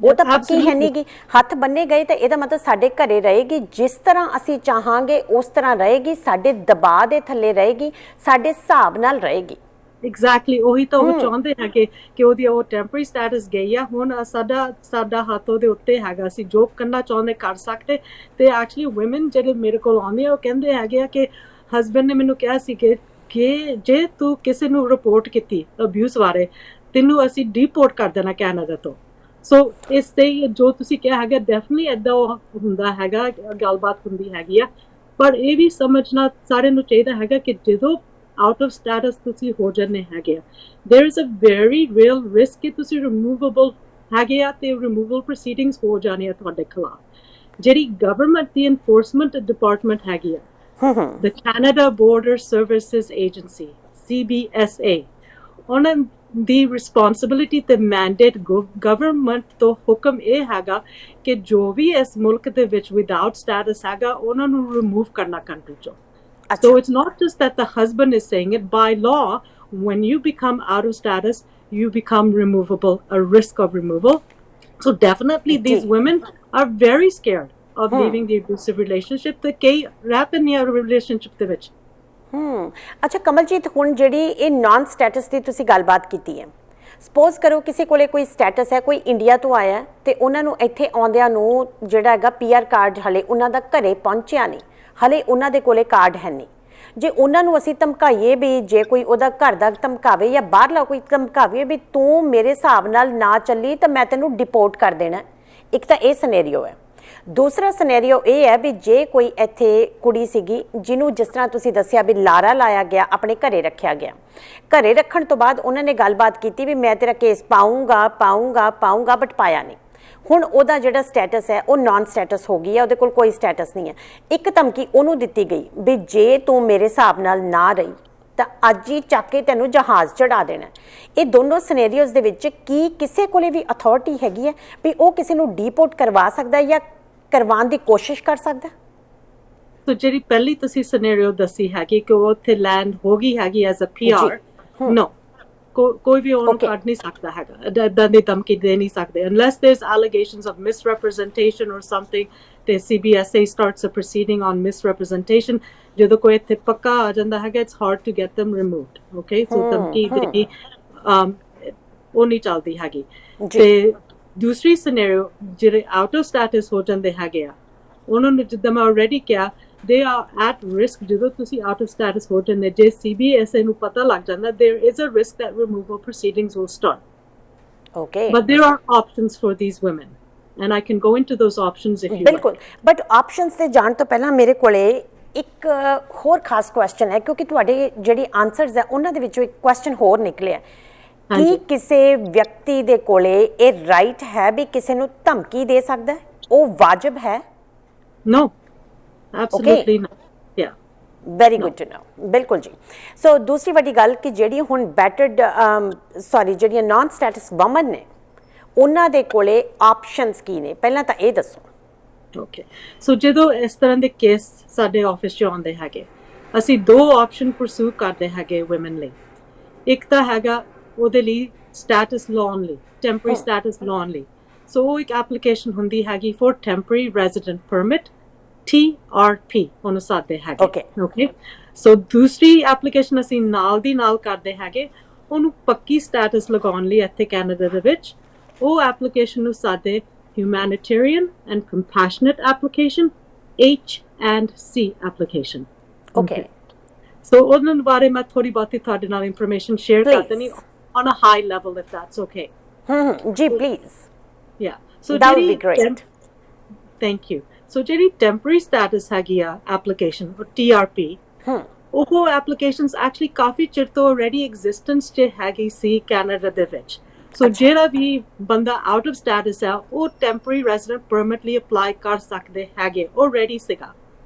ਉਹ ਤਾਂ ਪੱਕੀ ਹੈ ਨਹੀਂ ਗੀ, ਹੱਥ ਬੰਨੇ ਗਏ ਤਾਂ ਇਹਦਾ ਮਤਲਬ ਸਾਡੇ ਘਰੇ ਰਹੇਗੀ, ਜਿਸ ਤਰ੍ਹਾਂ ਅਸੀਂ ਚਾਹਾਂਗੇ ਉਸ ਤਰ੍ਹਾਂ ਰਹੇਗੀ, ਸਾਡੇ ਦਬਾਅ ਦੇ ਥੱਲੇ ਰਹੇਗੀ, ਸਾਡੇ ਹਿਸਾਬ ਨਾਲ ਰਹੇਗੀ। ਐਗਜ਼ੈਕਟਲੀ ਉਹੀ ਤਾਂ ਉਹ ਚਾਹੁੰਦੇ ਹੈਗੇ ਕਿ ਉਹਦੀ ਉਹ ਟੈਂਪਰੇਰੀ ਸਟੇਟਸ ਗਈ ਆ, ਹੁਣ ਸਾਡਾ ਹੱਥ ਉਹਦੇ ਉੱਤੇ ਹੈਗਾ, ਅਸੀਂ ਜੋ ਕਰਨਾ ਚਾਹੁੰਦੇ ਕਰ ਸਕਦੇ। ਤੇ ਐਕਚੁਅਲੀ ਵੂਮਨ ਜਿਹੜੇ ਮੇਰੇ ਕੋਲ ਆਉਂਦੇ ਆ ਉਹ ਕਹਿੰਦੇ ਹੈਗੇ ਆ ਕਿ ਹਸਬੈਂਡ ਨੇ ਮੈਨੂੰ ਕਿਹਾ ਸੀ ਕਿ ਜੇ ਤੂੰ ਕਿਸੇ ਨੂੰ ਰਿਪੋਰਟ ਕੀਤੀ ਅਬਿਊਜ਼ ਬਾਰੇ, ਤੈਨੂੰ ਅਸੀਂ ਡੀਪੋਰਟ ਕਰ ਦੇਣਾ ਕੈਨੇਡਾ ਤੋਂ। ਸੋ ਇਸ ਤੇ ਜੋ ਤੁਸੀਂ ਕਿਹਾ ਹੈਗਾ ਡੈਫੀਨਿਟਲੀ ਏਦਾਂ ਉਹ ਹੁੰਦਾ ਹੈਗਾ, ਗੱਲਬਾਤ ਹੁੰਦੀ ਹੈਗੀ ਆ। ਪਰ ਇਹ ਵੀ ਸਮਝਣਾ ਸਾਰਿਆਂ ਨੂੰ ਚਾਹੀਦਾ ਹੈਗਾ ਕਿ ਜਦੋਂ out of status ਤੁਸੀਂ ਹੋ ਜਾਂਦੇ ਹੈਗੇ ਆ, there is a very real risk ਕਿ ਤੁਸੀਂ removable ਹੈਗੇ ਆ ਤੇ removal proceedings ਹੋ ਜਾਣੀਆਂ ਤੁਹਾਡੇ ਖਿਲਾਫ। ਜਿਹੜੀ ਗਵਰਨਮੈਂਟ ਦੀ enforcement department ਹੈਗੀ ਆ, the Canada Border Services Agency, CBSA, ਉਹਨਾਂ ਦੀ ਰਿਸਪੌਂਸਿਬਿਲਿਟੀ ਤੇ ਮੈਂਡੇਟ ਗਵਰਨਮੈਂਟ ਤੋਂ ਹੁਕਮ ਇਹ ਹੈਗਾ ਕਿ ਜੋ ਵੀ ਇਸ ਮੁਲਕ ਦੇ ਵਿੱਚ ਵਿਦਆਊਟ ਸਟੇਟਸ ਹੈਗਾ ਉਹਨਾਂ ਨੂੰ ਰਿਮੂਵ ਕਰਨਾ ਕੰਟਰੀ ਚੋਂ। So it's not just that the husband is saying it. By law, when you become out of status, you become removable, a risk of removal. So definitely these women are very scared of leaving the abusive relationship. The key wrap in your relationship ਦੇ ਵਿੱਚ। ਅੱਛਾ ਕਮਲਜੀਤ, ਹੁਣ ਜਿਹੜੀ ਇਹ naan status ਦੀ ਤੁਸੀਂ ਗੱਲਬਾਤ ਕੀਤੀ ਹੈ, ਸਪੋਜ਼ ਕਰੋ ਕਿਸੇ ਕੋਲੇ ਕੋਈ ਸਟੇਟਸ ਹੈ, ਕੋਈ ਇੰਡੀਆ ਤੋਂ ਆਇਆ ਤੇ ਉਹਨਾਂ ਨੂੰ ਇੱਥੇ ਆਉਂਦਿਆਂ ਨੂੰ ਜਿਹੜਾ ਹੈਗਾ PR ਕਾਰਡ ਹਲੇ ਉਹਨਾਂ ਦਾ ਘਰੇ ਪਹੁੰਚਿਆ ਨਹੀਂ, ਹਲੇ ਉਹਨਾਂ ਦੇ ਕੋਲੇ ਕਾਰਡ ਹੈ ਨਹੀਂ। ਜੇ ਉਹਨਾਂ ਨੂੰ ਅਸੀਂ ਧਮਕਾਈਏ ਵੀ ਜੇ ਕੋਈ ਉਹਦਾ ਘਰ ਦਾ ਧਮਕਾਵੇ ਜਾਂ ਬਾਹਰਲਾ ਕੋਈ ਧਮਕਾਵੇ ਵੀ ਤੂੰ ਮੇਰੇ ਹਿਸਾਬ ਨਾਲ ਨਾ ਚੱਲੀ ਤਾਂ ਮੈਂ ਤੈਨੂੰ ਡਿਪੋਰਟ ਕਰ ਦੇਣਾ, ਇੱਕ ਤਾਂ ਇਹ ਸਿਨੈਰੀਓ ਹੈ। ਦੂਸਰਾ ਸਿਨੈਰੀਓ ਇਹ ਹੈ ਵੀ ਜੇ ਕੋਈ ਇੱਥੇ ਕੁੜੀ ਸੀਗੀ ਜਿਹਨੂੰ ਜਿਸ ਤਰ੍ਹਾਂ ਤੁਸੀਂ ਦੱਸਿਆ ਵੀ ਲਾਰਾ ਲਾਇਆ ਗਿਆ, ਆਪਣੇ ਘਰੇ ਰੱਖਿਆ ਗਿਆ, ਘਰੇ ਰੱਖਣ ਤੋਂ ਬਾਅਦ ਉਹਨਾਂ ਨੇ ਗੱਲਬਾਤ ਕੀਤੀ ਵੀ ਮੈਂ ਤੇਰਾ ਕੇਸ ਪਾਊਂਗਾ ਬਟ ਪਾਇਆ ਨਹੀਂ। ਹੁਣ ਉਹਦਾ ਜਿਹੜਾ ਸਟੇਟਸ ਹੈ ਉਹ ਨਾਨ ਸਟੇਟਸ ਹੋ ਗਈ ਹੈ, ਉਹਦੇ ਕੋਲ ਕੋਈ ਸਟੇਟਸ ਨਹੀਂ ਹੈ। ਇੱਕ ਧਮਕੀ ਉਹਨੂੰ ਦਿੱਤੀ ਗਈ ਵੀ ਜੇ ਤੂੰ ਮੇਰੇ ਹਿਸਾਬ ਨਾਲ ਨਾ ਰਹੀ ਤਾਂ ਅੱਜ ਹੀ ਚੱਕ ਕੇ ਤੈਨੂੰ ਜਹਾਜ਼ ਚੜਾ ਦੇਣਾ। ਇਹ ਦੋਨੋਂ ਸਿਨੈਰੀਓਜ਼ ਦੇ ਵਿੱਚ ਕੀ ਕਿਸੇ ਕੋਲੇ ਵੀ ਅਥਾਰਟੀ ਹੈਗੀ ਹੈ ਵੀ ਉਹ ਕਿਸੇ ਨੂੰ ਡੀਪੋਰਟ ਕਰਵਾ ਸਕਦਾ ਜਾਂ ਕਰਵਾਉਣ ਦੀ ਕੋਸ਼ਿਸ਼ ਕਰ ਸਕਦਾ? ਸੋ ਜਿਹੜੀ ਪਹਿਲੀ ਤੁਸੀਂ ਸਿਨੈਰੀਓ ਦੱਸੀ ਹੈਗੀ ਕਿ ਉਹ ਉੱਥੇ ਲੈਂਡ ਹੋ ਗਈ ਹੈਗੀ ਐਜ਼ ਅ PR, ਨੋ ਕੋਈ ਵੀ ਉਹਨੂੰ ਕੱਢ ਨਹੀਂ ਸਕਦਾ ਹੈਗਾ, ਏਦਾਂ ਦੀ ਧਮਕੀ ਦੇ ਨਹੀਂ ਸਕਦੇ unless there's allegations of misrepresentation or something। ਤੇ CBSA starts a proceeding on misrepresentation। ਜਦੋਂ ਕੋਈ ਇੱਥੇ ਪੱਕਾ ਆ ਜਾਂਦਾ ਹੈਗਾ it's hard to get them removed, okay? ਸੋ ਧਮਕੀ ਦੇਣੀ ਉਹ ਨਹੀਂ ਚੱਲਦੀ ਹੈਗੀ। ਤੇ ਦੂਸਰੀ ਸਿਨੈਰੀਓ ਜਿਹੜੇ ਆਊਟ ਆਫ ਸਟੇਟਸ ਹੋ ਜਾਂਦੇ ਹੈਗੇ ਆ, ਉਹਨਾਂ ਨੂੰ ਜਿੱਦਾਂ ਮੈਂ ਆਲਰੇਡੀ ਕਿਹਾ they are at risk ਜਦੋਂ ਤੁਸੀਂ out of status ਹੋ ਜਾਂਦੇ। ਜੇ CBSA ਨੂੰ ਪਤਾ ਲੱਗ ਜਾਂਦਾ there is a risk that removal proceedings will start, okay? But there are options for these women and I can go into those options if you ਬਿਲਕੁਲ, ਬਟ ਆਪਸ਼ਨਸ ਤੇ ਜਾਣ ਤੋਂ ਪਹਿਲਾਂ ਮੇਰੇ ਕੋਲੇ ਇੱਕ ਹੋਰ ਖਾਸ ਕੁਐਸਚਨ ਹੈ, ਕਿਉਂਕਿ ਤੁਹਾਡੇ ਜਿਹੜੀ ਆਨਸਰਸ ਹੈ ਉਹਨਾਂ ਦੇ ਵਿੱਚੋਂ ਇੱਕ ਕੁਐਸਚਨ ਹੋਰ ਨਿਕਲਿਆ। ਕੀ ਕਿਸੇ ਵਿਅਕਤੀ ਦੇ ਕੋਲੇ ਇਹ ਰਾਈਟ ਹੈ ਵੀ ਕਿਸੇ ਨੂੰ ਧਮਕੀ ਦੇ ਸਕਦਾ ਹੈ? ਉਹ ਵਾਜਬ ਹੈ? No, absolutely not. Yeah, very good to know. ਬਿਲਕੁਲ ਜੀ। ਸੋ ਦੂਸਰੀ ਵੱਡੀ ਗੱਲ ਕਿ ਜਿਹੜੀ ਹੁਣ ਬੈਟਰਡ ਜਿਹੜੀਆਂ ਨਾਨ ਸਟੇਟਸ ਵਮਨ ਨੇ ਉਹਨਾਂ ਦੇ ਕੋਲੇ ਆਪਸ਼ਨਸ ਕੀ ਨੇ, ਪਹਿਲਾਂ ਤਾਂ ਇਹ ਦੱਸੋ। ਓਕੇ, ਸੋ ਜਦੋਂ ਇਸ ਤਰ੍ਹਾਂ ਦੇ ਕੇਸ ਸਾਡੇ ਆਫਿਸ 'ਚ ਆਉਂਦੇ ਹੈਗੇ, ਅਸੀਂ ਦੋ ਆਪਸ਼ਨ ਪਰਸੂ ਕਰਦੇ ਹੈਗੇ ਵੂਮਨ ਲਈ। ਇੱਕ ਤਾਂ ਹੈਗਾ ਉਹਦੇ ਲਈ ਸਟੇਟਸ ਲਾਉਣ ਲਈ, ਟੈਂਪਰੇਰੀ ਸਟੇਟਸ ਲਾਉਣ ਲਈ। ਸੋ ਉਹ ਇੱਕ ਐਪਲੀਕੇਸ਼ਨ ਹੁੰਦੀ ਹੈਗੀ for temporary resident permit, TRP ਉਹਨੂੰ ਸਾਦੇ ਹੈਗੇ। ਓਕੇ, ਸੋ ਦੂਸਰੀ ਐਪਲੀਕੇਸ਼ਨ ਅਸੀਂ ਨਾਲ ਦੀ ਨਾਲ ਕਰਦੇ ਹੈਗੇ ਉਹਨੂੰ ਪੱਕੀ ਸਟੇਟਸ ਲਗਾਉਣ ਲਈ ਇੱਥੇ ਕੈਨੇਡਾ ਦੇ ਵਿੱਚ। ਉਹ ਐਪਲੀਕੇਸ਼ਨ ਨੂੰ ਸਾਦੇ humanitarian and compassionate application, H&C application. Okay. So ਉਹਨਾਂ ਬਾਰੇ ਮੈਂ ਥੋੜੀ ਬਹੁਤੀ ਤੁਹਾਡੇ ਨਾਲ information share ਕਰ ਦੇਣੀ on a high level if that's okay. ਜੀ please. Yeah. So that would be great. Thank you. So ਜਿਹੜੀ temporary status ਹੈਗੀ ਆ application or TRP, ਉਹ applications actually ਕਾਫੀ ਚਿਰ ਤੋਂ already existence 'ਚ ਹੈਗੀ ਸੀ ਕੈਨੇਡਾ ਦੇ ਵਿੱਚ। ਸੋ ਜਿਹੜਾ ਵੀ ਬੰਦਾ ਆਊਟ ਆਫ ਸਟੇਟਸ ਹੈ ਉਹ ਟੈਂਪਰੇਰੀ ਰੈਜ਼ੀਡੈਂਟ ਪਰਮਿਟ ਲਈ ਅਪਲਾਈ ਕਰ ਸਕਦੇ ਹੈਗੇ, ਉਹ ਰੈਡੀ ਸੀਗਾ।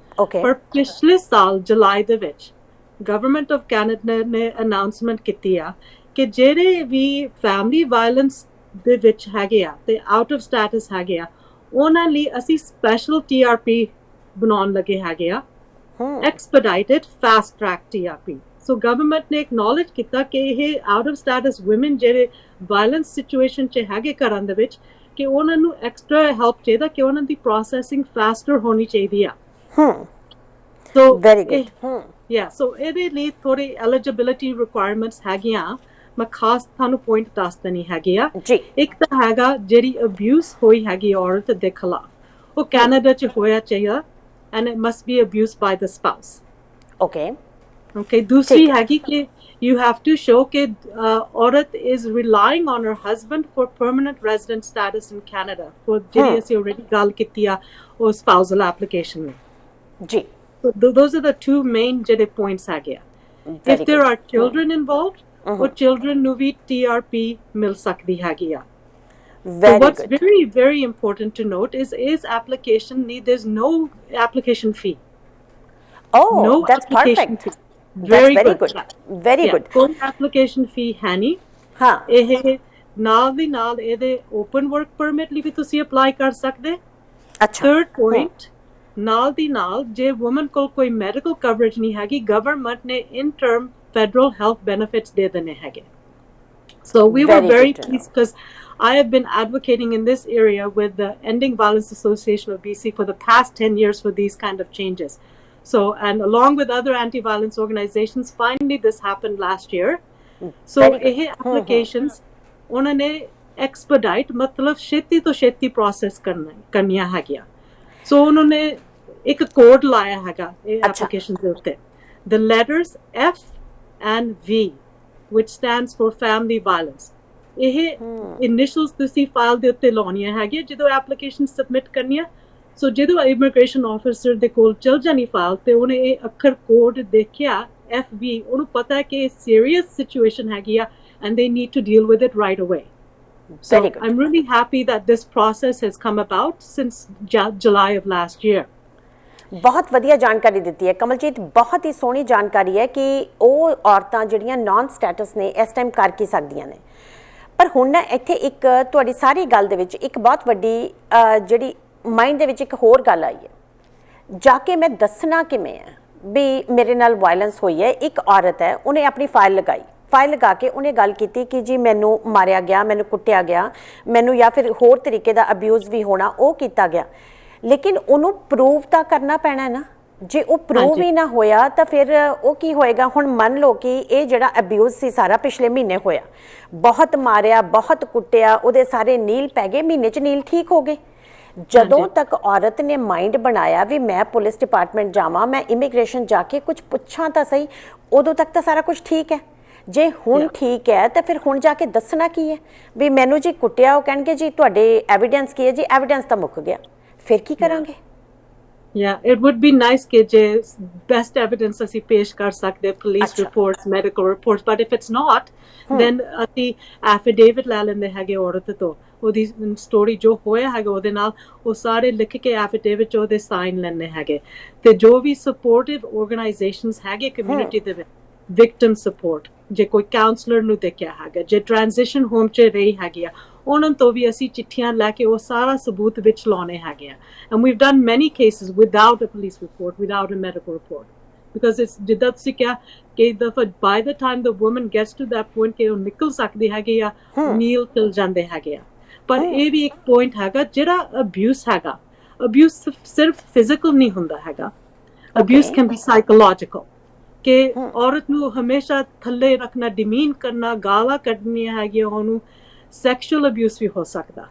ਪਰ ਪਿਛਲੇ ਸਾਲ ਜੁਲਾਈ ਦੇ ਵਿੱਚ ਗਵਰਨਮੈਂਟ ਆਫ ਕੈਨੇਡਾ ਨੇ ਅਨਾਉਂਸਮੈਂਟ ਕੀਤੀ ਆ ਕਿ ਜਿਹੜੇ ਵੀ ਫੈਮਿਲੀ ਵਾਇਲੈਂਸ ਦੇ ਵਿੱਚ ਹੈਗੇ ਆ ਤੇ ਆਊਟ ਆਫ ਸਟੇਟਸ ਹੈਗੇ ਆ, ਉਹਨਾਂ ਲਈ ਅਸੀਂ ਸਪੈਸ਼ਲ TRP ਬਣਾਉਣ ਲੱਗੇ ਹੈਗੇ ਆ, expedited fast track TRP. So government ਨੇ acknowledge ਕੀਤਾ ਕਿ ਇਹ out of status women ਜਿਹੜੇ violence situation 'ਚ ਹੈਗੇ ਘਰਾਂ ਦੇ ਵਿੱਚ, ਕਿ ਉਹਨਾਂ ਨੂੰ extra help ਚਾਹੀਦਾ, ਕਿ ਉਹਨਾਂ ਦੀ processing faster ਹੋਣੀ ਚਾਹੀਦੀ ਆ। So very good। yeah, so ਇਹਦੇ ਲਈ ਥੋੜੀ eligibility requirements ਹੈਗੀਆਂ, ਮੈਂ ਖਾਸ ਤੁਹਾਨੂੰ ਪੁਆਇੰਟ ਦੱਸ ਦੇਣੀ ਹੈਗੀ ਆ ਜੀ। ਇੱਕ ਤਾਂ ਹੈਗਾ ਜਿਹੜੀ ਅਬਿਊਜ਼ ਹੋਈ ਹੈਗੀ ਔਰਤ ਦੇ ਖਿਲਾਫ, ਉਹ ਕੈਨੇਡਾ 'ਚ ਹੋਇਆ ਚਾਹੀਦਾ, and it must be abused by the spouse. Okay, ਦੂਸਰੀ ਹੈਗੀ ਕਿ you have to show ਕਿ ਔਰਤ is relying on her husband for permanent resident status in Canada, for ਜਿਹੜੀ ਅਸੀਂ already ਗੱਲ ਕੀਤੀ ਆ ਉਹ spousal application ਵਿੱਚ ਜੀ। So those are the two main ਜਿਹੜੇ points ਹੈਗੇ ਆ। If there are children involved, ਉਹ children ਨੂੰ ਵੀ TRP ਮਿਲ ਸਕਦੀ ਹੈਗੀ ਆ। So what's very, very important to note is application need, there's no application fee. Oh, no that's application perfect. fee. Very good. Very good. ਕੋਈ application fee ਹੈ ਨਹੀਂ। ਹਾਂ, ਇਹ ਨਾਲ ਦੀ ਨਾਲ ਇਹਦੇ open work permit ਲਈ ਵੀ ਤੁਸੀਂ apply ਕਰ ਸਕਦੇ। ਅੱਛਾ। Third point, ਨਾਲ ਦੀ ਨਾਲ ਜੇ woman ਕੋਲ ਕੋਈ medical coverage ਨਹੀਂ ਹੈਗੀ, government ਨੇ in term federal health benefits ਦੇ ਦੇਣੇ ਹੈਗੇ। So we were very pleased because I have been advocating in this area with the Ending Violence Association of BC for the past 10 years for these kind of changes. So, and along with other anti-violence organizations, finally this happened last year. So, ਇਹ applications ਉਹਨਾਂ ਨੇ expedite ਮਤਲਬ ਛੇਤੀ ਤੋਂ ਛੇਤੀ process ਕਰਨੀਆਂ ਹੈਗੀਆਂ। So, ਉਹਨਾਂ ਨੇ ਇੱਕ ਕੋਡ ਲਾਇਆ ਹੈਗਾ ਇਹ applications ਦੇ ਉੱਤੇ, the letters F and V, which stands for family violence. ਇਹ initials ਤੁਸੀਂ ਫਾਈਲ ਦੇ ਉੱਤੇ ਲਾਉਣੀਆਂ ਹੈਗੀਆਂ ਜਦੋਂ ਐਪਲੀਕੇਸ਼ਨ ਸਬਮਿਟ ਕਰਨੀ ਆ। ਸੋ ਜਦੋਂ ਇਮੀਗ੍ਰੇਸ਼ਨ ਆਫਿਸਰ ਦੇ ਕੋਲ ਚਲ ਜਾਣੀ ਫਾਈਲ ਤੇ ਉਹਨੇ ਇਹ ਅੱਖਰ ਕੋਡ ਦੇਖਿਆ FV, ਉਹਨੂੰ ਪਤਾ ਹੈ ਕਿ ਇਹ ਸੀਰੀਅਸ ਸਿਚੁਏਸ਼ਨ ਹੈਗੀ ਆ and they need to deal with it right away. So I'm really happy that this process has come about since July of last year. ਬਹੁਤ ਵਧੀਆ ਜਾਣਕਾਰੀ ਦਿੱਤੀ ਹੈ ਕਮਲਜੀਤ, ਬਹੁਤ ਹੀ ਸੋਹਣੀ ਜਾਣਕਾਰੀ ਹੈ ਕਿ ਉਹ ਔਰਤਾਂ ਜਿਹੜੀਆਂ ਨਾਨ ਸਟੇਟਸ ਨੇ ਇਸ ਟਾਈਮ ਕਰ ਕੀ ਸਕਦੀਆਂ ਨੇ। ਪਰ ਹੁਣ ਨਾ ਇੱਥੇ ਇੱਕ ਤੁਹਾਡੀ ਸਾਰੀ ਗੱਲ ਦੇ ਵਿੱਚ ਇੱਕ ਬਹੁਤ ਵੱਡੀ ਜਿਹੜੀ ਮਾਈਂਡ ਦੇ ਵਿੱਚ ਇੱਕ ਹੋਰ ਗੱਲ ਆਈ ਹੈ, ਜਾ ਕੇ ਮੈਂ ਦੱਸਣਾ ਕਿਵੇਂ ਹੈ ਵੀ ਮੇਰੇ ਨਾਲ ਵਾਇਲੈਂਸ ਹੋਈ ਹੈ। ਇੱਕ ਔਰਤ ਹੈ, ਉਹਨੇ ਆਪਣੀ ਫਾਈਲ ਲਗਾ ਕੇ ਉਹਨੇ ਗੱਲ ਕੀਤੀ ਕਿ ਜੀ ਮੈਨੂੰ ਮਾਰਿਆ ਗਿਆ, ਮੈਨੂੰ ਕੁੱਟਿਆ ਗਿਆ, ਮੈਨੂੰ ਜਾਂ ਫਿਰ ਹੋਰ ਤਰੀਕੇ ਦਾ ਅਬਿਊਜ਼ ਵੀ ਹੋਣਾ ਉਹ ਕੀਤਾ ਗਿਆ, ਲੇਕਿਨ ਉਹਨੂੰ ਪ੍ਰੂਵ ਤਾਂ ਕਰਨਾ ਪੈਣਾ ਨਾ। ਜੇ ਉਹ ਪ੍ਰੂਵ ਹੀ ਨਾ ਹੋਇਆ ਤਾਂ ਫਿਰ ਉਹ ਕੀ ਹੋਏਗਾ। ਹੁਣ ਮੰਨ ਲਓ ਕਿ ਇਹ ਜਿਹੜਾ ਅਬਿਊਜ਼ ਸੀ ਸਾਰਾ ਪਿਛਲੇ ਮਹੀਨੇ ਹੋਇਆ, ਬਹੁਤ ਮਾਰਿਆ, ਬਹੁਤ ਕੁੱਟਿਆ, ਉਹਦੇ ਸਾਰੇ ਨੀਲ ਪੈ ਗਏ, ਮਹੀਨੇ 'ਚ ਨੀਲ ਠੀਕ ਹੋ ਗਏ। ਜਦੋਂ ਤੱਕ ਔਰਤ ਨੇ ਮਾਈਂਡ ਬਣਾਇਆ ਵੀ ਮੈਂ ਪੁਲਿਸ ਡਿਪਾਰਟਮੈਂਟ ਜਾਵਾਂ, ਮੈਂ ਇਮੀਗ੍ਰੇਸ਼ਨ ਜਾ ਕੇ ਕੁਝ ਪੁੱਛਾਂ ਤਾਂ ਸਹੀ, ਉਦੋਂ ਤੱਕ ਤਾਂ ਸਾਰਾ ਕੁਝ ਠੀਕ ਹੈ। ਜੇ ਹੁਣ ਠੀਕ ਹੈ ਤਾਂ ਫਿਰ ਹੁਣ ਜਾ ਕੇ ਦੱਸਣਾ ਕੀ ਹੈ ਵੀ ਮੈਨੂੰ ਜੀ ਕੁੱਟਿਆ, ਉਹ ਕਹਿਣਗੇ ਜੀ ਤੁਹਾਡੇ ਐਵੀਡੈਂਸ ਕੀ ਹੈ ਜੀ, ਐਵੀਡੈਂਸ ਤਾਂ ਮੁੱਕ ਗਿਆ, ਫਿਰ ਕੀ ਕਰਾਂਗੇ। Yeah, it would be nice ਕਿ ਜੇ best evidence ਅਸੀਂ ਪੇਸ਼ ਕਰ ਸਕਦੇ, police reports, medical reports, but if it's not, then ਅਸੀਂ affidavit ਲੈ ਲੈਂਦੇ ਹੈਗੇ ਔਰਤ ਤੋਂ, ਉਹਦੀ ਸਟੋਰੀ ਜੋ ਹੋਇਆ ਹੈਗਾ ਉਹਦੇ ਨਾਲ, ਉਹ ਸਾਰੇ ਲਿਖ ਕੇ affidavit 'ਚ ਉਹਦੇ ਸਾਈਨ ਲੈਣੇ ਹੈਗੇ। ਤੇ ਜੋ ਵੀ supportive organizations ਹੈਗੇ ਕਮਿਊਨਿਟੀ ਦੇ ਵਿੱਚ, victim support, ਜੇ ਕੋਈ ਕਾਉਂਸਲਰ ਨੂੰ ਦੇਖਿਆ ਹੈਗਾ, ਜੇ ਟ੍ਰਾਂਜੀਸ਼ਨ ਹੋਮ 'ਚ ਰਹੀ ਹੈਗੀ ਆ, ਉਹਨਾਂ ਤੋਂ ਵੀ ਅਸੀਂ ਚਿੱਠੀਆਂ ਲੈ ਕੇ ਉਹ ਸਾਰਾ ਸਬੂਤ ਵਿੱਚ ਲਾਉਣੇ ਹੈਗੇ ਆ। And we've done many cases without a police report, without a medical report, because it's ਜਿੱਦਾਂ ਤੁਸੀਂ ਕਿਹਾ ਕਈ ਦਫਾ by the time the woman gets to that point ਕਿ ਉਹ ਨਿਕਲ ਸਕਦੀ ਹੈਗੀ ਆ, ਨੀਲ ਚਲ ਜਾਂਦੇ ਹੈਗੇ ਆ। ਪਰ ਇਹ ਵੀ ਇੱਕ ਪੁਆਇੰਟ ਹੈਗਾ, ਜਿਹੜਾ ਅਬਿਊਜ਼ ਹੈਗਾ, ਅਬਿਊਜ਼ ਸਿਰਫ ਫਿਜ਼ੀਕਲ ਨਹੀਂ ਹੁੰਦਾ ਹੈਗਾ, ਅਬਿਊਜ਼ ਕੈਨ ਬੀ ਸਾਈਕੋਲੋਜੀਕਲ, ਕਿ ਔਰਤ ਨੂੰ ਹਮੇਸ਼ਾ ਥੱਲੇ ਰੱਖਣਾ, ਡਿਮੀਨ ਕਰਨਾ, ਗਾਲਾਂ ਕੱਢਣੀਆਂ ਹੈਗੀਆਂ ਉਹਨੂੰ, ਸੈਕਸ਼ੂਅਲ ਅਬਿਊਜ਼ ਵੀ ਹੋ ਸਕਦਾ,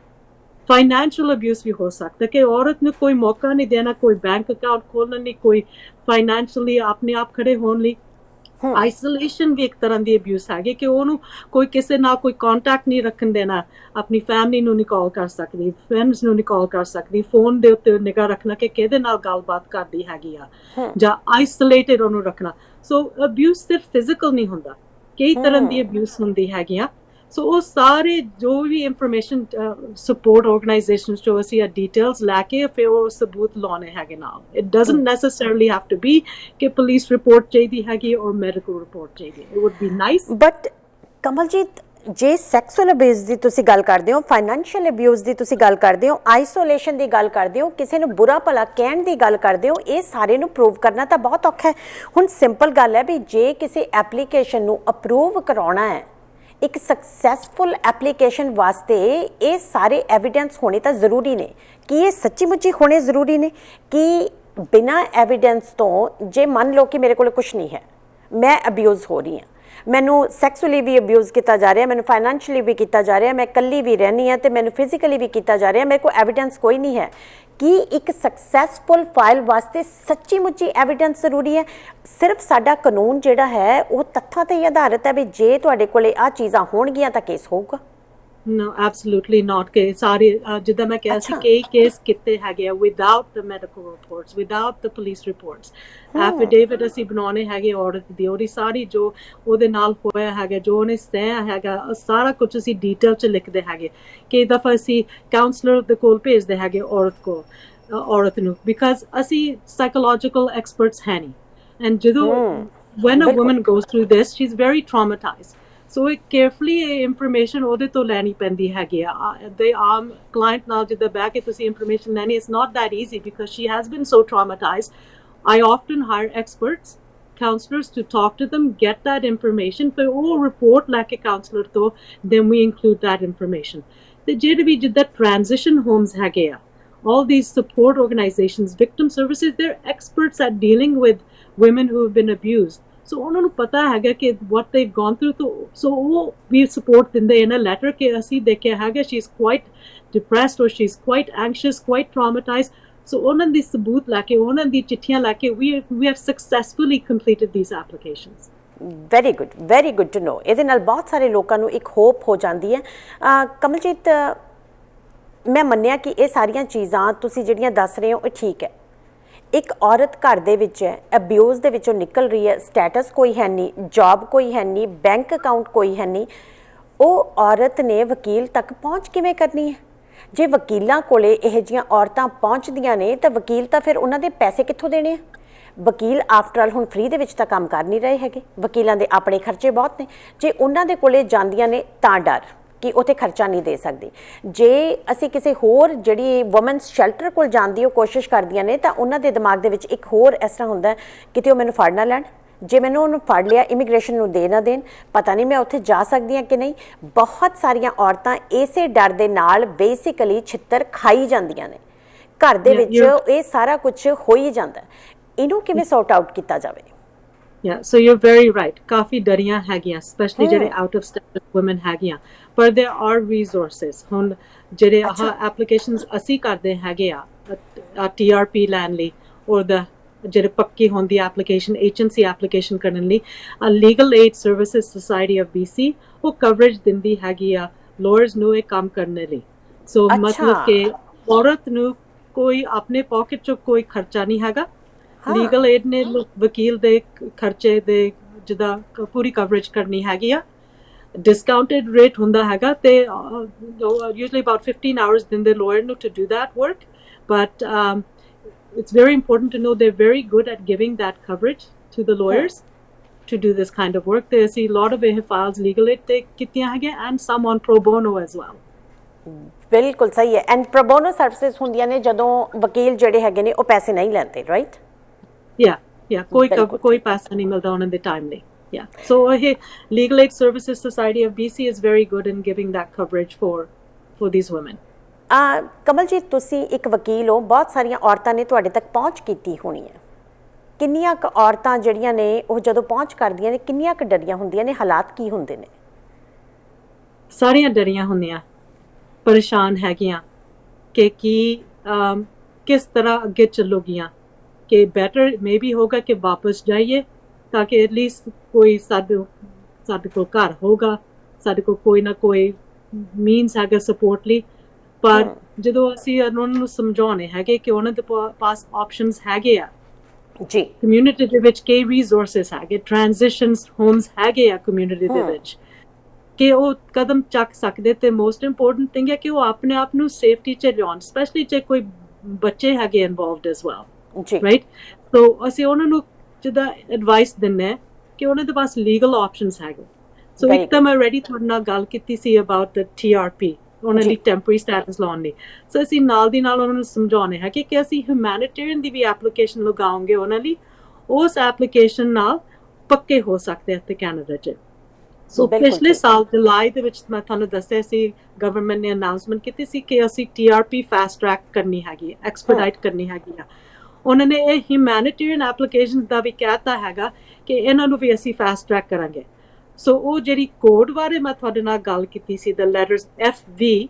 ਫਾਈਨੈਂਸ਼ੀਅਲ ਅਬਿਊਜ਼ ਵੀ ਹੋ ਸਕਦਾ, ਕਿ ਔਰਤ ਨੂੰ ਕੋਈ ਮੌਕਾ ਨਹੀਂ ਦੇਣਾ, ਕੋਈ ਬੈਂਕ ਅਕਾਊਂਟ ਖੋਲ੍ਹਣ ਲਈ, ਕੋਈ ਫਾਈਨੈਂਸ਼ੀਅਲੀ ਆਪਣੇ ਆਪ ਖੜੇ ਹੋਣ ਲਈ। ਆਈਸੋਲੇਸ਼ਨ ਵੀ ਇੱਕ ਤਰ੍ਹਾਂ ਦੀ ਅਬਿਊਜ਼ ਹੈਗੀ, ਕਿ ਉਹਨੂੰ ਕੋਈ ਕਿਸੇ ਨਾਲ ਕੋਈ ਕੰਟੈਕਟ ਨਹੀਂ ਰੱਖਣ ਦੇਣਾ, ਆਪਣੀ ਫੈਮਿਲੀ ਨੂੰ ਨਹੀਂ ਕਾਲ ਕਰ ਸਕਦੀ, ਫਰੈਂਡਸ ਨੂੰ ਨਹੀਂ ਕਾਲ ਕਰ ਸਕਦੀ, ਫੋਨ ਦੇ ਉੱਤੇ ਨਿਗਾਹ ਰੱਖਣਾ ਕਿ ਕਿਹਦੇ ਨਾਲ ਗੱਲਬਾਤ ਕਰਦੀ ਹੈਗੀ ਆ, ਜਾਂ ਆਈਸੋਲੇਟਡ ਉਹਨੂੰ ਰੱਖਣਾ। ਸੋ ਅਬਿਊਜ਼ ਸਿਰਫ ਫਿਜ਼ੀਕਲ ਨਹੀਂ ਹੁੰਦਾ, ਕਈ ਤਰ੍ਹਾਂ ਦੀ ਅਬਿਊਜ਼ ਹੁੰਦੀ ਹੈਗੀ ਆ। ਸੋ ਉਹ ਸਾਰੇ ਜੋ ਵੀ ਇਨਫੋਰਮੇਸ਼ਨ ਸਪੋਰਟ ਆਰਗੇਨਾਈਜੇਸ਼ਨਸ ਜੋ ਅਸੀਂ ਡਿਟੇਲਸ ਲੈ ਕੇ ਫਿਰ ਉਹ ਸਬੂਤ ਲਾਉਣੇ ਹੈਗੇ ਨਾਲ। It doesn't necessarily have to be ਕਿ ਪੁਲਿਸ ਰਿਪੋਰਟ ਚਾਹੀਦੀ ਹੈਗੀ ਔਰ ਮੈਡੀਕਲ ਰਿਪੋਰਟ ਚਾਹੀਦੀ। It would be nice. But Kamaljit ਜੇ ਸੈਕਸੁਅਲ ਅਬਿਊਜ਼ ਦੀ ਤੁਸੀਂ ਗੱਲ ਕਰਦੇ ਹੋ, ਫਾਈਨੈਂਸ਼ੀਅਲ ਅਬਿਊਜ਼ ਦੀ ਤੁਸੀਂ ਗੱਲ ਕਰਦੇ ਹੋ, ਆਈਸੋਲੇਸ਼ਨ ਦੀ ਗੱਲ ਕਰਦੇ ਹੋ, ਕਿਸੇ ਨੂੰ ਬੁਰਾ ਭਲਾ ਕਹਿਣ ਦੀ ਗੱਲ ਕਰਦੇ ਹੋ, ਇਹ ਸਾਰੇ ਨੂੰ ਪ੍ਰੂਵ ਕਰਨਾ ਤਾਂ ਬਹੁਤ ਔਖਾ ਹੈ। ਹੁਣ ਸਿੰਪਲ ਗੱਲ ਹੈ ਵੀ ਜੇ ਕਿਸੇ ਐਪਲੀਕੇਸ਼ਨ ਨੂੰ ਅਪਰੂਵ ਕਰਾਉਣਾ ਹੈ, ਇੱਕ ਸਕਸੈਸਫੁਲ ਐਪਲੀਕੇਸ਼ਨ ਵਾਸਤੇ ਇਹ ਸਾਰੇ ਐਵੀਡੈਂਸ ਹੋਣੇ ਤਾਂ ਜ਼ਰੂਰੀ ਨੇ। ਕਿ ਇਹ ਸੱਚੀ ਮੁੱਚੀ ਹੋਣੇ ਜ਼ਰੂਰੀ ਨੇ ਕਿ ਬਿਨਾਂ ਐਵੀਡੈਂਸ ਤੋਂ, ਜੇ ਮੰਨ ਲਓ ਕਿ ਮੇਰੇ ਕੋਲ ਕੁਛ ਨਹੀਂ ਹੈ, ਮੈਂ ਅਬਿਊਜ਼ ਹੋ ਰਹੀ ਹਾਂ, ਮੈਨੂੰ ਸੈਕਸੁਅਲੀ ਵੀ ਅਬਿਊਜ਼ ਕੀਤਾ ਜਾ ਰਿਹਾ, ਮੈਨੂੰ ਫਾਈਨੈਂਸ਼ੀਅਲੀ ਵੀ ਕੀਤਾ ਜਾ ਰਿਹਾ, ਮੈਂ ਇਕੱਲੀ ਵੀ ਰਹਿੰਦੀ ਹਾਂ ਤੇ ਮੈਨੂੰ ਫਿਜ਼ੀਕਲੀ ਵੀ ਕੀਤਾ ਜਾ ਰਿਹਾ, ਮੇਰੇ ਕੋਲ ਐਵੀਡੈਂਸ ਕੋਈ ਨਹੀਂ ਹੈ, ਕਿ ਇੱਕ ਸਕਸੈਸਫੁਲ ਫਾਈਲ ਵਾਸਤੇ ਸੱਚੀ ਮੁੱਚੀ ਐਵੀਡੈਂਸ ਜ਼ਰੂਰੀ ਹੈ? ਸਿਰਫ ਸਾਡਾ ਕਾਨੂੰਨ ਜਿਹੜਾ ਹੈ ਉਹ ਤੱਥਾਂ 'ਤੇ ਹੀ ਆਧਾਰਿਤ ਹੈ ਵੀ ਜੇ ਤੁਹਾਡੇ ਕੋਲੇ ਆਹ ਚੀਜ਼ਾਂ ਹੋਣਗੀਆਂ ਤਾਂ ਕੇਸ ਹੋਊਗਾ। No, absolutely not. ਕਿ ਸਾਰੇ ਜਿੱਦਾਂ ਮੈਂ ਕਿਹਾ ਸੀ ਕਈ ਕੇਸ ਕੀਤੇ ਹੈਗੇ ਆ without the medical reports, without the police reports. Affidavit ਅਸੀਂ ਬਣਾਉਣੇ ਹੈਗੇ ਔਰਤ ਦੀ, ਉਹਦੀ ਸਾਰੀ ਜੋ ਉਹਦੇ ਨਾਲ ਹੋਇਆ ਹੈਗਾ, ਜੋ ਉਹਨੇ ਸਹਿਆ ਹੈਗਾ, ਸਾਰਾ ਕੁਝ ਅਸੀਂ ਡਿਟੇਲ 'ਚ ਲਿਖਦੇ ਹੈਗੇ। ਕਈ ਦਫਾ ਅਸੀਂ ਕਾਉਂਸਲਰ ਦੇ ਕੋਲ ਭੇਜਦੇ ਹੈਗੇ ਔਰਤ ਨੂੰ, ਬਿਕਾਜ਼ ਅਸੀਂ ਸਾਈਕੋਲੋਜੀਕਲ ਐਕਸਪਰਟਸ ਹੈ ਨਹੀਂ। ਐਂਡ ਜਦੋਂ when a woman goes through this, she's very traumatized. So carefully information ਉਹਦੇ ਤੋਂ ਲੈਣੀ ਪੈਂਦੀ ਹੈਗੀ ਆ। ਦੇ ਆਮ ਕਲਾਇੰਟ ਨਾਲ ਜਿੱਦਾਂ ਬਹਿ ਕੇ ਤੁਸੀਂ information ਲੈਣੀ, it's not that easy because she has been so traumatized. I often hire experts, counselors to talk to them, get that information, ਫਿਰ ਉਹ report ਲੈ ਕੇ counselor ਤੋਂ then we include that information. ਤੇ ਜਿਹੜੇ ਵੀ ਜਿੱਦਾਂ transition homes ਹੈਗੇ ਆ, all these support organizations, victim services, they're experts at dealing with women who have been abused. So ਉਹਨਾਂ ਨੂੰ ਪਤਾ ਹੈਗਾ ਕਿ what they've gone through, so ਉਹ ਵੀ support ਦਿੰਦੇ in a letter ਕਿ ਅਸੀਂ ਦੇਖਿਆ ਹੈਗਾ she is quite depressed or she is quite anxious, quite traumatized. So ਉਹਨਾਂ ਦੀ ਸਬੂਤ ਲੈ ਕੇ, ਉਹਨਾਂ ਦੀ ਚਿੱਠੀਆਂ ਲੈ ਕੇ we have successfully completed these applications. very good to know. ਇਹਦੇ ਨਾਲ ਬਹੁਤ ਸਾਰੇ ਲੋਕਾਂ ਨੂੰ ਇੱਕ ਹੋਪ ਹੋ ਜਾਂਦੀ ਹੈ। ਕਮਲਜੀਤ, ਮੈਂ ਮੰਨਿਆ ਕਿ ਇਹ ਸਾਰੀਆਂ ਚੀਜ਼ਾਂ ਤੁਸੀਂ ਜਿਹੜੀਆਂ ਦੱਸ ਰਹੇ ਹੋ ਇਹ ਠੀਕ ਹੈ। ਇੱਕ ਔਰਤ ਘਰ ਦੇ ਵਿੱਚ ਹੈ, ਅਬਿਊਜ਼ ਦੇ ਵਿੱਚੋਂ ਨਿਕਲ ਰਹੀ ਹੈ, ਸਟੇਟਸ ਕੋਈ ਹੈ ਨਹੀਂ, ਜੌਬ ਕੋਈ ਹੈ ਨਹੀਂ, ਬੈਂਕ ਅਕਾਊਂਟ ਕੋਈ ਹੈ ਨਹੀਂ, ਉਹ ਔਰਤ ਨੇ ਵਕੀਲ ਤੱਕ ਪਹੁੰਚ ਕਿਵੇਂ ਕਰਨੀ ਹੈ? ਜੇ ਵਕੀਲਾਂ ਕੋਲੇ ਇਹੋ ਜਿਹੀਆਂ ਔਰਤਾਂ ਪਹੁੰਚਦੀਆਂ ਨੇ ਤਾਂ ਵਕੀਲ ਤਾਂ ਫਿਰ ਉਹਨਾਂ ਦੇ ਪੈਸੇ ਕਿੱਥੋਂ ਦੇਣੇ ਆ? ਵਕੀਲ ਆਫਟਰ ਆਲ ਹੁਣ ਫ੍ਰੀ ਦੇ ਵਿੱਚ ਤਾਂ ਕੰਮ ਕਰ ਨਹੀਂ ਰਹੇ ਹੈਗੇ, ਵਕੀਲਾਂ ਦੇ ਆਪਣੇ ਖਰਚੇ ਬਹੁਤ ਨੇ। ਜੇ ਉਹਨਾਂ ਦੇ ਕੋਲੇ ਜਾਂਦੀਆਂ ਨੇ ਤਾਂ ਡਰ ਕਿ ਉੱਥੇ ਖਰਚਾ ਨਹੀਂ ਦੇ ਸਕਦੀ। ਜੇ ਅਸੀਂ ਕਿਸੇ ਹੋਰ ਜਿਹੜੀ ਵੂਮਨਸ ਸ਼ੈਲਟਰ ਕੋਲ ਜਾਣ ਦੀ ਉਹ ਕੋਸ਼ਿਸ਼ ਕਰਦੀਆਂ ਨੇ ਤਾਂ ਉਹਨਾਂ ਦੇ ਦਿਮਾਗ ਦੇ ਵਿੱਚ ਇੱਕ ਹੋਰ ਇਸ ਤਰ੍ਹਾਂ ਹੁੰਦਾ ਕਿਤੇ ਉਹ ਮੈਨੂੰ ਫੜ ਨਾ ਲੈਣ, ਜੇ ਮੈਨੂੰ ਉਹਨੂੰ ਫੜ ਲਿਆ ਇਮੀਗ੍ਰੇਸ਼ਨ ਨੂੰ ਦੇ ਨਾ ਦੇਣ, ਪਤਾ ਨਹੀਂ ਮੈਂ ਉੱਥੇ ਜਾ ਸਕਦੀ ਹਾਂ ਕਿ ਨਹੀਂ। ਬਹੁਤ ਸਾਰੀਆਂ ਔਰਤਾਂ ਇਸੇ ਡਰ ਦੇ ਨਾਲ ਬੇਸਿਕਲੀ ਛਿੱਤਰ ਖਾਈ ਜਾਂਦੀਆਂ ਨੇ। ਘਰ ਦੇ ਵਿੱਚ ਇਹ ਸਾਰਾ ਕੁਝ ਹੋ ਹੀ ਜਾਂਦਾ, ਇਹਨੂੰ ਕਿਵੇਂ ਸੌਟ ਆਊਟ ਕੀਤਾ ਜਾਵੇ? Yeah, so you're very right. ਕਾਫੀ ਡਰੀਆਂ ਹੈਗੀਆਂ, ਸਪੈਸ਼ਲੀ ਜਿਹੜੇ ਆਊਟ ਆਫ ਸਟੇਟ ਵੂਮਨ ਹੈਗੀਆਂ, ਪਰ there are resources. ਹੁਣ ਜਿਹੜੇ ਆਹ ਐਪਲੀਕੇਸ਼ਨਸ ਅਸੀਂ ਕਰਦੇ ਹੈਗੇ ਆ TRP ਲੈਣ ਲਈ, ਔਰ ਦਾ ਜਿਹੜੇ ਪੱਕੀ ਹੁੰਦੀ ਐਪਲੀਕੇਸ਼ਨ HNC ਐਪਲੀਕੇਸ਼ਨ ਕਰਨ ਲਈ, legal aid services society of BC ਉਹ ਕਵਰੇਜ ਦਿੰਦੀ ਹੈਗੀ ਆ ਲਾਇਰਸ ਨੂੰ ਇਹ ਕੰਮ ਕਰਨ ਲਈ। ਸੋ ਮਤਲਬ ਕਿ ਔਰਤ ਨੂੰ ਕੋਈ ਆਪਣੇ ਪਾਕਟ ਚੋਂ ਕੋਈ ਖਰਚਾ ਨਹੀਂ ਹੈਗਾ। ਲੀਗਲ ਏਡ ਨੇ ਵਕੀਲ ਦੇ ਖਰਚੇ ਦੇ ਜਿੱਦਾਂ ਪੂਰੀ ਕਵਰੇਜ ਕਰਨੀ ਹੈਗੀ ਆ। ਡਿਸਕਾਊਂਟਡ ਰੇਟ ਹੁੰਦਾ ਹੈਗਾ ਤੇ usually about 15 hours ਦਿੰਦੇ lawyer ਨੂੰ to do that work, but it's very important to know they're very good at giving that coverage to the lawyers to do this kind of work. They see a lot of files legal aid ਤੇ ਕੀਤੀਆਂ ਹੈਗੀਆਂ and some on pro bono as well. ਬਿਲਕੁਲ ਸਹੀ ਹੈ। And pro bono services ਹੁੰਦੀਆਂ ਨੇ ਜਦੋਂ ਵਕੀਲ ਜਿਹੜੇ ਹੈਗੇ ਨੇ ਉਹ ਪੈਸੇ ਨਹੀਂ ਲੈਂਦੇ, ਰਾਈਟ? Yeah, ਕੋਈ ਪੈਸਾ ਨਹੀਂ ਮਿਲਦਾ ਉਹਨਾਂ ਦੇ ਟਾਈਮ ਲਈ। Yeah, so Legal Aid Services Society of BC is very good in giving that coverage for these women. Kamaljit, ਤੁਸੀਂ ਇੱਕ ਵਕੀਲ ਹੋ, ਬਹੁਤ ਸਾਰੀਆਂ ਔਰਤਾਂ ਨੇ ਤੁਹਾਡੇ ਤੱਕ ਪਹੁੰਚ ਕੀਤੀ ਹੋਣੀ ਹੈ। ਕਿੰਨੀਆਂ ਕੁ ਔਰਤਾਂ ਜਿਹੜੀਆਂ ਨੇ ਉਹ ਜਦੋਂ ਪਹੁੰਚ ਕਰਦੀਆਂ ਨੇ ਕਿੰਨੀਆਂ ਕੁ ਡਰੀਆਂ ਹੁੰਦੀਆਂ ਨੇ? ਹਾਲਾਤ ਕੀ ਹੁੰਦੇ ਨੇ? ਸਾਰੀਆਂ ਡਰੀਆਂ ਹੁੰਦੀਆਂ, ਪਰੇਸ਼ਾਨ ਹੈਗੀਆਂ ਕਿ ਕਿਸ ਤਰ੍ਹਾਂ ਅੱਗੇ ਚੱਲੋਗੀਆਂ, ਕਿ ਬੈਟਰ ਮੇ ਬੀ ਹੋਗਾ ਕਿ ਵਾਪਸ ਜਾਈਏ ਤਾਂ ਕਿ ਐਟਲੀਸਟ ਕੋਈ ਸਾਡੇ ਕੋਲ ਘਰ ਹੋਗਾ, ਸਾਡੇ ਕੋਲ ਕੋਈ ਨਾ ਕੋਈ ਮੀਨਸ ਹੈਗਾ ਸਪੋਰਟ ਲਈ। ਪਰ ਜਦੋਂ ਅਸੀਂ ਉਹਨਾਂ ਨੂੰ ਸਮਝਾਉਣੇ ਹੈਗੇ ਕਿ ਉਹਨਾਂ ਦੇ ਪਾਸ ਆਪਸ਼ਨਸ ਹੈਗੇ ਆ ਜੀ, ਕਮਿਊਨਿਟੀ ਦੇ ਵਿੱਚ ਕਈ ਰਿਸੋਰਸਿਸ ਹੈਗੇ, ਟ੍ਰਾਂਜੀਸ਼ਨਸ ਹੋਮਸ ਹੈਗੇ ਆ ਕਮਿਊਨਿਟੀ ਦੇ ਵਿੱਚ, ਕਿ ਉਹ ਕਦਮ ਚੱਕ ਸਕਦੇ। ਤੇ ਮੋਸਟ ਇੰਪੋਰਟੈਂਟ ਥਿੰਗ ਹੈ ਕਿ ਉਹ ਆਪਣੇ ਆਪ ਨੂੰ ਸੇਫਟੀ 'ਚ ਲਿਆਉਣ, ਸਪੈਸ਼ਲੀ ਜੇ ਕੋਈ ਬੱਚੇ ਹੈਗੇ ਇਨਵੋਲਵਡ ਐਜ਼ ਵੈਲ, ਰਾਈਟ? ਸੋ ਅਸੀਂ ਉਹਨਾਂ ਨੂੰ ਜਿੱਦਾਂ ਐਡਵਾਈਸ ਦਿੰਦੇ ਹਾਂ ਕਿ ਉਹਨਾਂ ਦੇ ਪਾਸ ਲੀਗਲ ਆਪਸ਼ਨਸ ਹੈਗੇ। ਸੋ ਇੱਕ ਤਾਂ ਮੈਂ already ਤੁਹਾਡੇ ਨਾਲ ਗੱਲ ਕੀਤੀ ਸੀ about the TRP, ਉਹਨਾਂ ਲਈ ਟੈਂਪਰੇਰੀ ਸਟੇਟਸ ਲਾਉਣ ਲਈ। ਸੋ ਅਸੀਂ ਨਾਲ ਦੀ ਨਾਲ ਉਹਨਾਂ ਨੂੰ ਸਮਝਾਉਣੇ ਹੈ ਕਿ ਅਸੀਂ ਹਿਊਮੈਨਿਟੇਰੀਅਨ ਦੀ ਵੀ ਐਪਲੀਕੇਸ਼ਨ ਲਗਾਉਂਗੇ ਉਹਨਾਂ ਲਈ, ਉਸ ਐਪਲੀਕੇਸ਼ਨ ਨਾਲ ਪੱਕੇ ਹੋ ਸਕਦੇ ਇੱਥੇ ਕੈਨੇਡਾ 'ਚ। ਸੋ ਪਿਛਲੇ ਸਾਲ ਜੁਲਾਈ ਦੇ ਵਿੱਚ ਮੈਂ ਤੁਹਾਨੂੰ ਦੱਸਿਆ ਸੀ, ਗਵਰਨਮੈਂਟ ਨੇ ਅਨਾਉਂਸਮੈਂਟ ਕੀਤੀ ਸੀ ਕਿ ਅਸੀਂ TRP ਫਾਸਟ ਟਰੈਕ ਕਰਨੀ ਹੈਗੀ, ਐਕਸਪੀਡਾਈਟ ਕਰਨੀ ਹੈਗੀ ਆ। ਉਹਨਾਂ ਨੇ ਇਹ ਹਿਊਮੈਨਿਟੇਰੀਅਨ ਐਪਲੀਕੇਸ਼ਨ ਦਾ ਵੀ ਕਹਿਤਾ ਹੈਗਾ ਕਿ ਇਹਨਾਂ ਨੂੰ ਵੀ ਅਸੀਂ ਫਾਸਟ ਟਰੈਕ ਕਰਾਂਗੇ। ਸੋ ਉਹ ਜਿਹੜੀ ਕੋਡ ਬਾਰੇ ਮੈਂ ਤੁਹਾਡੇ ਨਾਲ ਗੱਲ ਕੀਤੀ ਸੀ, ਦ ਲੈਟਰਸ FV,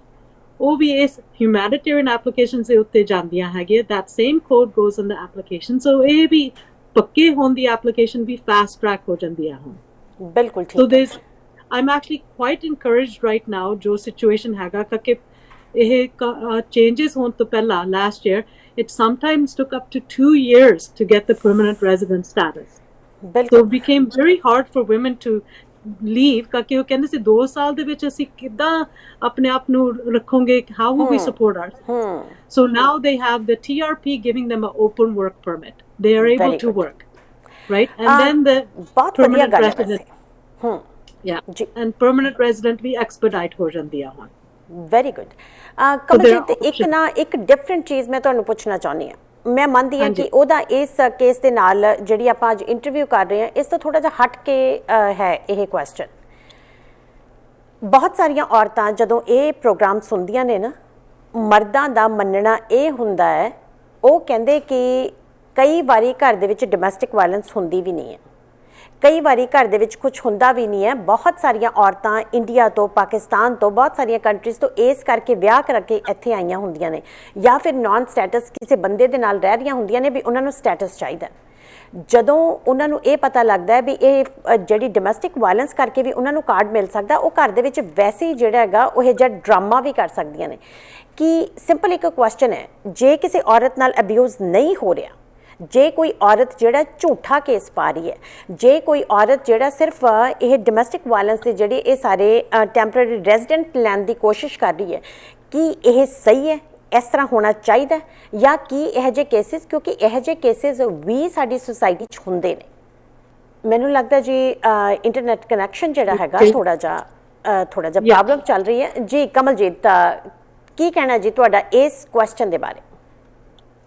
ਉਹ ਵੀ ਇਸ ਹਿਊਮੈਨਿਟੇਰੀਅਨ ਐਪਲੀਕੇਸ਼ਨ ਦੇ ਉੱਤੇ ਜਾਂਦੀਆਂ ਹੈਗੀਆਂ। That same code goes in the application. So ਇਹ ਵੀ ਪੱਕੇ ਹੋਣ ਦੀ ਐਪਲੀਕੇਸ਼ਨ ਵੀ ਫਾਸਟ ਟਰੈਕ ਹੋ ਜਾਂਦੀ ਹੈ ਹੁਣ। ਬਿਲਕੁਲ ਠੀਕ ਹੈ। I'm actually quite encouraged right now ਜੋ situation ਹੈਗਾ, ਕਿਉਂਕਿ ਇਹ changes ਹੋਣ ਤੋਂ ਪਹਿਲਾਂ last year it sometimes took up to 2 years to get the permanent resident status. So it became very hard for women to leave, ਕਿਉਂਕਿ ਉਹ ਕਹਿੰਦੇ ਸੀ 2 ਸਾਲ ਦੇ ਵਿੱਚ ਅਸੀਂ ਕਿੱਦਾਂ ਆਪਣੇ ਆਪ ਨੂੰ ਰੱਖੋਗੇ, how will we support ourselves? So now they have the TRP giving them an open work permit. They are able to work, right? And then the permanent resident, yeah, and permanent resident we expedite ਹੋ ਜਾਂਦੀ ਆ ਹੁਣ। Very good. Kamaljit, ਇੱਕ different ਚੀਜ਼ ਮੈਂ ਤੁਹਾਨੂੰ ਪੁੱਛਣਾ ਚਾਹੁੰਦੀ ਹਾਂ। ਮੈਂ ਮੰਨਦੀ ਹਾਂ ਕਿ ਉਹਦਾ ਇਸ ਕੇਸ ਦੇ ਨਾਲ ਜਿਹੜੀ ਆਪਾਂ ਅੱਜ ਇੰਟਰਵਿਊ ਕਰ ਰਹੇ ਹਾਂ, ਇਸ ਤੋਂ ਥੋੜਾ ਜਿਹਾ ਹਟ ਕੇ ਹੈ ਇਹ ਕੁਐਸਚਨ। ਬਹੁਤ ਸਾਰੀਆਂ ਔਰਤਾਂ ਜਦੋਂ ਇਹ ਪ੍ਰੋਗਰਾਮ ਸੁਣਦੀਆਂ ਨੇ ਨਾ, ਮਰਦਾਂ ਦਾ ਮੰਨਣਾ ਇਹ ਹੁੰਦਾ ਹੈ, ਉਹ ਕਹਿੰਦੇ ਕਿ ਕਈ ਵਾਰੀ ਘਰ ਦੇ ਵਿੱਚ ਡੋਮੈਸਟਿਕ ਵਾਇਲੈਂਸ ਹੁੰਦੀ ਵੀ ਨਹੀਂ ਹੈ, ਕਈ ਵਾਰੀ ਘਰ ਦੇ ਵਿੱਚ ਕੁਝ ਹੁੰਦਾ ਵੀ ਨਹੀਂ ਹੈ। ਬਹੁਤ ਸਾਰੀਆਂ ਔਰਤਾਂ ਇੰਡੀਆ ਤੋਂ, ਪਾਕਿਸਤਾਨ ਤੋਂ, ਬਹੁਤ ਸਾਰੀਆਂ ਕੰਟਰੀਜ਼ ਤੋਂ ਇਸ ਕਰਕੇ ਵਿਆਹ ਕਰਕੇ ਇੱਥੇ ਆਈਆਂ ਹੁੰਦੀਆਂ ਨੇ, ਜਾਂ ਫਿਰ ਨਾਨ ਸਟੇਟਸ ਕਿਸੇ ਬੰਦੇ ਦੇ ਨਾਲ ਰਹਿ ਰਹੀਆਂ ਹੁੰਦੀਆਂ ਨੇ ਵੀ ਉਹਨਾਂ ਨੂੰ ਸਟੇਟਸ ਚਾਹੀਦਾ। ਜਦੋਂ ਉਹਨਾਂ ਨੂੰ ਇਹ ਪਤਾ ਲੱਗਦਾ ਹੈ ਵੀ ਇਹ ਜਿਹੜੀ ਡੋਮੈਸਟਿਕ ਵਾਇਲੈਂਸ ਕਰਕੇ ਵੀ ਉਹਨਾਂ ਨੂੰ ਕਾਰਡ ਮਿਲ ਸਕਦਾ, ਉਹ ਘਰ ਦੇ ਵਿੱਚ ਵੈਸੇ ਹੀ ਜਿਹੜਾ ਹੈਗਾ ਉਹ ਇਹ ਜਿਹਾ ਡਰਾਮਾ ਵੀ ਕਰ ਸਕਦੀਆਂ ਨੇ। ਕਿ ਸਿੰਪਲ ਇੱਕ ਕੁਐਸਚਨ ਹੈ, ਜੇ ਕਿਸੇ ਔਰਤ ਨਾਲ ਅਬਿਊਜ਼ ਨਹੀਂ ਹੋ ਰਿਹਾ, ਜੇ ਕੋਈ ਔਰਤ ਜਿਹੜਾ ਝੂਠਾ ਕੇਸ ਪਾ ਰਹੀ ਹੈ, ਜੇ ਕੋਈ ਔਰਤ ਜਿਹੜਾ ਸਿਰਫ ਇਹ ਡੋਮੈਸਟਿਕ ਵਾਇਲੈਂਸ ਦੇ ਜਿਹੜੇ ਇਹ ਸਾਰੇ ਟੈਂਪਰੇਰੀ ਰੈਜ਼ੀਡੈਂਟ ਲੈਣ ਦੀ ਕੋਸ਼ਿਸ਼ ਕਰ ਰਹੀ ਹੈ, ਕੀ ਇਹ ਸਹੀ ਹੈ? ਇਸ ਤਰ੍ਹਾਂ ਹੋਣਾ ਚਾਹੀਦਾ? ਜਾਂ ਕੀ ਇਹੋ ਜਿਹੇ ਕੇਸਿਸ, ਕਿਉਂਕਿ ਇਹੋ ਜਿਹੇ ਕੇਸਿਸ ਵੀ ਸਾਡੀ ਸੁਸਾਇਟੀ 'ਚ ਹੁੰਦੇ ਨੇ। ਮੈਨੂੰ ਲੱਗਦਾ ਜੀ ਇੰਟਰਨੈਟ ਕਨੈਕਸ਼ਨ ਜਿਹੜਾ ਹੈਗਾ ਥੋੜਾ ਜਿਹਾ ਪ੍ਰੋਬਲਮ ਚੱਲ ਰਹੀ ਹੈ ਜੀ। ਕਮਲਜੀਤ, ਕੀ ਕਹਿਣਾ ਜੀ ਤੁਹਾਡਾ ਇਸ ਕੁਐਸਚਨ ਦੇ ਬਾਰੇ?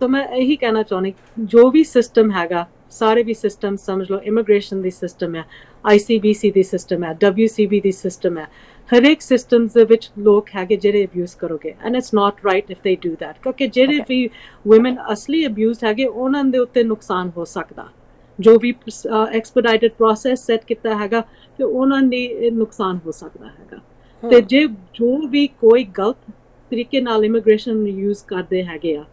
ਤਾਂ ਮੈਂ ਇਹੀ ਕਹਿਣਾ ਚਾਹੁੰਦੀ, ਜੋ ਵੀ ਸਿਸਟਮ ਹੈਗਾ, ਸਾਰੇ ਵੀ ਸਿਸਟਮ ਸਮਝ ਲਓ, ਇਮੀਗ੍ਰੇਸ਼ਨ ਦੀ ਸਿਸਟਮ ਹੈ, ICBC ਦੀ ਸਿਸਟਮ ਹੈ, WCB ਦੀ ਸਿਸਟਮ ਹੈ, ਹਰੇਕ ਸਿਸਟਮਸ ਦੇ ਵਿੱਚ ਲੋਕ ਹੈਗੇ ਜਿਹੜੇ ਅਬਿਊਜ਼ ਕਰੋਗੇ, and it's not right if they do that. ਕਿਉਂਕਿ ਜਿਹੜੇ ਵੀ ਵੂਮਨ ਅਸਲੀ ਅਬਿਊਜ਼ਡ ਹੈਗੇ, ਉਹਨਾਂ ਦੇ ਉੱਤੇ ਨੁਕਸਾਨ ਹੋ ਸਕਦਾ। ਜੋ ਵੀ ਐਕਸਪੀਡਾਈਟਡ ਪ੍ਰੋਸੈਸ ਸੈੱਟ ਕੀਤਾ ਹੈਗਾ, ਤੇ ਉਹਨਾਂ ਦੀ ਨੁਕਸਾਨ ਹੋ ਸਕਦਾ ਹੈਗਾ। ਤੇ ਜੇ ਜੋ ਵੀ ਕੋਈ ਗਲਤ ਤਰੀਕੇ ਨਾਲ ਇਮੀਗ੍ਰੇਸ਼ਨ ਯੂਜ਼ ਕਰਦੇ ਹੈਗੇ ਆ,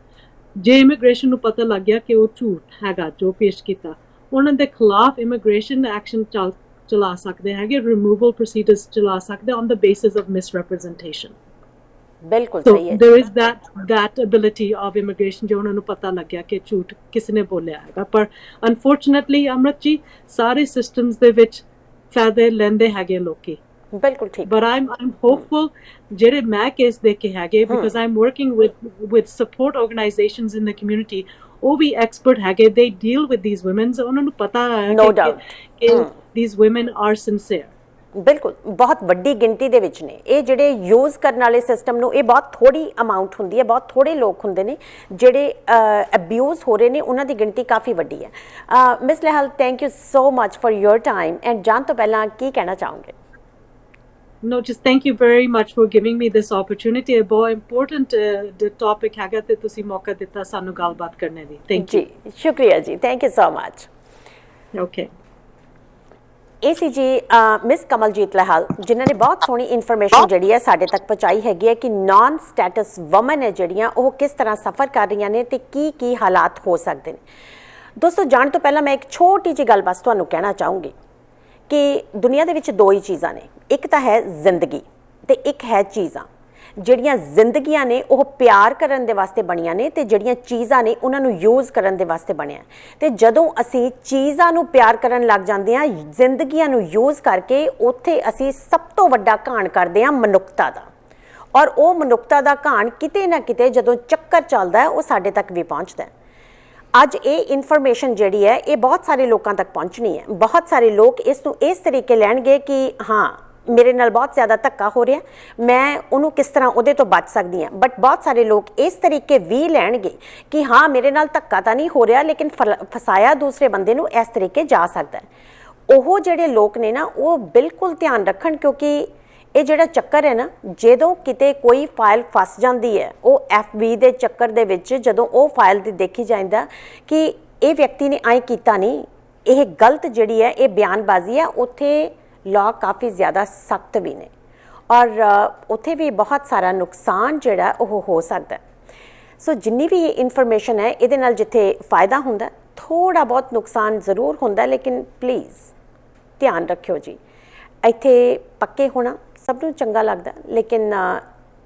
ਜੇ ਇਮੀਗ੍ਰੇਸ਼ਨ ਨੂੰ ਪਤਾ ਲੱਗ ਗਿਆ ਕਿ ਉਹ ਝੂਠ ਹੈਗਾ ਜੋ ਪੇਸ਼ ਕੀਤਾ, ਉਹਨਾਂ ਦੇ ਖਿਲਾਫ ਇਮੀਗ੍ਰੇਸ਼ਨ ਐਕਸ਼ਨ ਚਲਾ ਸਕਦੇ ਹੈਗੇ, ਰਿਮੂਵਲ ਪ੍ਰੋਸੀਡਰਸ ਚਲਾ ਸਕਦੇ ਔਨ ਦ ਬੇਸਿਸ ਆਫ ਮਿਸਰੈਪ੍ਰੈਜ਼ੈਂਟੇਸ਼ਨ। ਬਿਲਕੁਲ ਸਹੀ ਹੈ। ਦੇयर is that ability of immigration, ਜੇ ਉਹਨਾਂ ਨੂੰ ਪਤਾ ਲੱਗਿਆ ਕਿ ਝੂਠ ਕਿਸ ਨੇ ਬੋਲਿਆ ਹੈਗਾ। ਪਰ ਅਨਫੋਰਚੂਨੇਟਲੀ ਅਮਰਤ ਜੀ, ਸਾਰੇ ਸਿਸਟਮਸ ਦੇ ਵਿੱਚ ਫਾਇਦੇ ਲੈਂਦੇ ਹੈਗੇ ਲੋਕੀ। ਬਿਲਕੁਲ ਠੀਕ। But I'm hopeful ਜਿਹੜੇ ਮੈਂ ਕੇਸ ਦੇਖ ਕੇ ਹੈਗੇ, because I'm working with support organizations in the community, ਉਹ ਵੀ ਐਕਸਪਰਟ ਹੈਗੇ, they deal with these women, ਉਹਨਾਂ ਨੂੰ ਪਤਾ ਹੈ ਕਿ these women are sincere। ਬਿਲਕੁਲ, ਬਹੁਤ ਵੱਡੀ ਗਿਣਤੀ ਦੇ ਵਿੱਚ ਨੇ ਇਹ ਜਿਹੜੇ ਯੂਜ਼ ਕਰਨ ਵਾਲੇ ਸਿਸਟਮ ਨੂੰ। ਇਹ ਬਹੁਤ ਥੋੜੀ ਅਮਾਊਂਟ ਹੁੰਦੀ ਹੈ, ਬਹੁਤ ਥੋੜੇ ਲੋਕ ਹੁੰਦੇ ਨੇ ਜਿਹੜੇ ਅਬਿਊਜ਼ ਹੋ ਰਹੇ ਨੇ, ਉਹਨਾਂ ਦੀ ਗਿਣਤੀ ਕਾਫੀ ਵੱਡੀ ਹੈ। Miss Lahal, thank you so much for your time. And ਜਾਣ ਤੋਂ ਪਹਿਲਾਂ ਕੀ ਕਹਿਣਾ ਚਾਹੋਗੇ? No, just thank you very much for giving me this opportunity. A बहुत important topic ਹੈਗਾ ਤੇ ਤੁਸੀਂ ਮੌਕਾ ਦਿੱਤਾ ਸਾਨੂੰ ਗੱਲਬਾਤ ਕਰਨੇ ਦੀ। Thank you ਜੀ, ਸ਼ੁਕਰੀਆ ਜੀ, thank you so much. Okay। ਇਹ ਸੀ ਜੀ ਮਿਸ ਕਮਲਜੀਤ ਲਹਿਲ, ਜਿਨ੍ਹਾਂ ਨੇ ਬਹੁਤ ਸੋਹਣੀ ਇਨਫੋਰਮੇਸ਼ਨ ਜਿਹੜੀ ਹੈ ਸਾਡੇ ਤੱਕ ਪਹੁੰਚਾਈ ਹੈਗੀ ਹੈ ਕਿ ਨਾਨ ਸਟੇਟਸ ਵੂਮਨ ਹੈ ਜਿਹੜੀਆਂ ਉਹ ਕਿਸ ਤਰ੍ਹਾਂ ਸਫਰ ਕਰ ਰਹੀਆਂ ਨੇ ਤੇ ਕੀ ਹਾਲਾਤ ਹੋ ਸਕਦੇ ਨੇ। ਦੋਸਤੋ, ਜਾਣ ਤੋਂ ਪਹਿਲਾਂ ਮੈਂ ਇੱਕ ਛੋਟੀ ਜਿਹੀ ਗੱਲ ਬਸ ਤੁਹਾਨੂੰ ਕਹਿਣਾ ਚਾਹੂੰਗੀ ਕਿ ਦੁਨੀਆ ਦੇ ਵਿੱਚ ਦੋ ਹੀ ਚੀਜ਼ਾਂ ਨੇ, ਇੱਕ ਤਾਂ ਹੈ ਜ਼ਿੰਦਗੀ ਤੇ ਇੱਕ ਹੈ ਚੀਜ਼ਾਂ। ਜਿਹੜੀਆਂ ਜ਼ਿੰਦਗੀਆਂ ਨੇ ਉਹ ਪਿਆਰ ਕਰਨ ਦੇ ਵਾਸਤੇ ਬਣੀਆਂ ਨੇ ਤੇ ਜਿਹੜੀਆਂ ਚੀਜ਼ਾਂ ਨੇ ਉਹਨਾਂ ਨੂੰ ਯੂਜ਼ ਕਰਨ ਦੇ ਵਾਸਤੇ ਬਣਿਆ। ਤੇ ਜਦੋਂ ਅਸੀਂ ਚੀਜ਼ਾਂ ਨੂੰ ਪਿਆਰ ਕਰਨ ਲੱਗ ਜਾਂਦੇ ਹਾਂ, ਜ਼ਿੰਦਗੀਆਂ ਨੂੰ ਯੂਜ਼ ਕਰਕੇ, ਉੱਥੇ ਅਸੀਂ ਸਭ ਤੋਂ ਵੱਡਾ ਘਾਣ ਕਰਦੇ ਹਾਂ ਮਨੁੱਖਤਾ ਦਾ। ਔਰ ਉਹ ਮਨੁੱਖਤਾ ਦਾ ਘਾਣ ਕਿਤੇ ਨਾ ਕਿਤੇ ਜਦੋਂ ਚੱਕਰ ਚੱਲਦਾ ਹੈ ਉਹ ਸਾਡੇ ਤੱਕ ਵੀ ਪਹੁੰਚਦਾ ਹੈ। ਅੱਜ ਇਹ ਇਨਫੋਰਮੇਸ਼ਨ ਜਿਹੜੀ ਹੈ ਇਹ ਬਹੁਤ ਸਾਰੇ ਲੋਕਾਂ ਤੱਕ ਪਹੁੰਚਣੀ ਹੈ। ਬਹੁਤ ਸਾਰੇ ਲੋਕ ਇਸ ਨੂੰ ਇਸ ਤਰੀਕੇ ਲੈਣਗੇ ਕਿ ਹਾਂ ਮੇਰੇ ਨਾਲ ਬਹੁਤ ਜ਼ਿਆਦਾ ਧੱਕਾ ਹੋ ਰਿਹਾ, ਮੈਂ ਉਹਨੂੰ ਕਿਸ ਤਰ੍ਹਾਂ ਉਹਦੇ ਤੋਂ ਬਚ ਸਕਦੀ ਹਾਂ। ਬਟ ਬਹੁਤ ਸਾਰੇ ਲੋਕ ਇਸ ਤਰੀਕੇ ਵੀ ਲੈਣਗੇ ਕਿ ਹਾਂ ਮੇਰੇ ਨਾਲ ਧੱਕਾ ਤਾਂ ਨਹੀਂ ਹੋ ਰਿਹਾ, ਲੇਕਿਨ ਫਸਾਇਆ ਦੂਸਰੇ ਬੰਦੇ ਨੂੰ ਇਸ ਤਰੀਕੇ ਜਾ ਸਕਦਾ ਹੈ। ਉਹ ਜਿਹੜੇ ਲੋਕ ਨੇ ਨਾ ਉਹ ਬਿਲਕੁਲ ਧਿਆਨ ਰੱਖਣ, ਕਿਉਂਕਿ ਇਹ ਜਿਹੜਾ ਚੱਕਰ ਹੈ ਨਾ, ਜਦੋਂ ਕਿਤੇ ਕੋਈ ਫਾਈਲ ਫਸ ਜਾਂਦੀ ਹੈ, ਉਹ FB ਦੇ ਚੱਕਰ ਦੇ ਵਿੱਚ ਜਦੋਂ ਉਹ ਫਾਈਲ ਦੀ ਦੇਖੀ ਜਾਂਦਾ ਕਿ ਇਹ ਵਿਅਕਤੀ ਨੇ ਐਂ ਕੀਤਾ ਨਹੀਂ, ਇਹ ਗਲਤ ਜਿਹੜੀ ਹੈ ਇਹ ਬਿਆਨਬਾਜ਼ੀ ਹੈ, ਉੱਥੇ ਲਾਅ ਕਾਫੀ ਜ਼ਿਆਦਾ ਸਖਤ ਵੀ ਨੇ ਔਰ ਉੱਥੇ ਵੀ ਬਹੁਤ ਸਾਰਾ ਨੁਕਸਾਨ ਜਿਹੜਾ ਉਹ ਹੋ ਸਕਦਾ। ਸੋ ਜਿੰਨੀ ਵੀ ਇਹ ਇਨਫੋਰਮੇਸ਼ਨ ਹੈ ਇਹਦੇ ਨਾਲ ਜਿੱਥੇ ਫਾਇਦਾ ਹੁੰਦਾ ਥੋੜਾ ਬਹੁਤ ਨੁਕਸਾਨ ਜ਼ਰੂਰ ਹੁੰਦਾ, ਲੇਕਿਨ ਪਲੀਜ਼ ਧਿਆਨ ਰੱਖਿਓ ਜੀ। ਇੱਥੇ ਪੱਕੇ ਹੋਣਾ ਸਭ ਨੂੰ ਚੰਗਾ ਲੱਗਦਾ, ਲੇਕਿਨ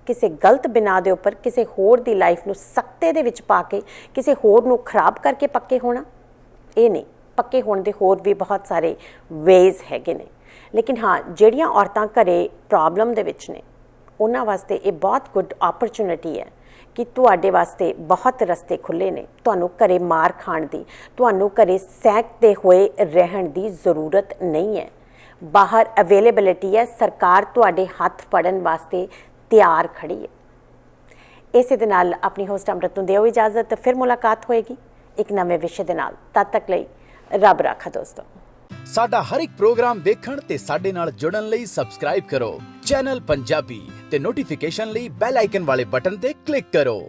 ਕਿਸੇ ਗਲਤ ਬਿਨਾ ਦੇ ਉੱਪਰ ਕਿਸੇ ਹੋਰ ਦੀ ਲਾਈਫ ਨੂੰ ਸਖਤੇ ਦੇ ਵਿੱਚ ਪਾ ਕੇ ਕਿਸੇ ਹੋਰ ਨੂੰ ਖਰਾਬ ਕਰਕੇ ਪੱਕੇ ਹੋਣਾ ਇਹ ਨਹੀਂ। ਪੱਕੇ ਹੋਣ ਦੇ ਹੋਰ ਵੀ ਬਹੁਤ ਸਾਰੇ ਵੇਜ਼ ਹੈਗੇ ਨੇ, ਲੇਕਿਨ ਹਾਂ ਜਿਹੜੀਆਂ ਔਰਤਾਂ ਘਰੇ ਪ੍ਰੋਬਲਮ ਦੇ ਵਿੱਚ ਨੇ ਉਹਨਾਂ ਵਾਸਤੇ ਇਹ ਬਹੁਤ ਗੁੱਡ ਓਪਰਚੁਨਿਟੀ ਹੈ ਕਿ ਤੁਹਾਡੇ ਵਾਸਤੇ ਬਹੁਤ ਰਸਤੇ ਖੁੱਲ੍ਹੇ ਨੇ। ਤੁਹਾਨੂੰ ਘਰੇ ਮਾਰ ਖਾਣ ਦੀ, ਤੁਹਾਨੂੰ ਘਰੇ ਸਹਿਕਦੇ ਹੋਏ ਰਹਿਣ ਦੀ ਜ਼ਰੂਰਤ ਨਹੀਂ ਹੈ। ਬਾਹਰ ਅਵੇਲੇਬਿਲਿਟੀ ਹੈ, ਸਰਕਾਰ ਤੁਹਾਡੇ ਹੱਥ ਫੜਨ ਵਾਸਤੇ ਤਿਆਰ ਖੜੀ ਹੈ। ਇਸੇ ਦੇ ਨਾਲ ਆਪਣੀ ਹੋਸਟ ਅੰਮ੍ਰਿਤ ਨੂੰ ਦਿਓ ਇਜਾਜ਼ਤ, ਫਿਰ ਮੁਲਾਕਾਤ ਹੋਏਗੀ ਇੱਕ ਨਵੇਂ ਵਿਸ਼ੇ ਦੇ ਨਾਲ। ਤਦ ਤੱਕ ਲਈ ਰੱਬ ਰਾਖਾ ਦੋਸਤੋ। ਸਾਡਾ ਹਰ ਇੱਕ ਪ੍ਰੋਗਰਾਮ ਵੇਖਣ ਤੇ ਸਾਡੇ ਨਾਲ ਜੁੜਨ ਲਈ ਸਬਸਕ੍ਰਾਈਬ ਕਰੋ ਚੈਨਲ ਪੰਜਾਬੀ ਤੇ ਨੋਟੀਫਿਕੇਸ਼ਨ ਲਈ ਬੈਲ ਆਈਕਨ ਵਾਲੇ ਬਟਨ ਤੇ ਕਲਿੱਕ ਕਰੋ।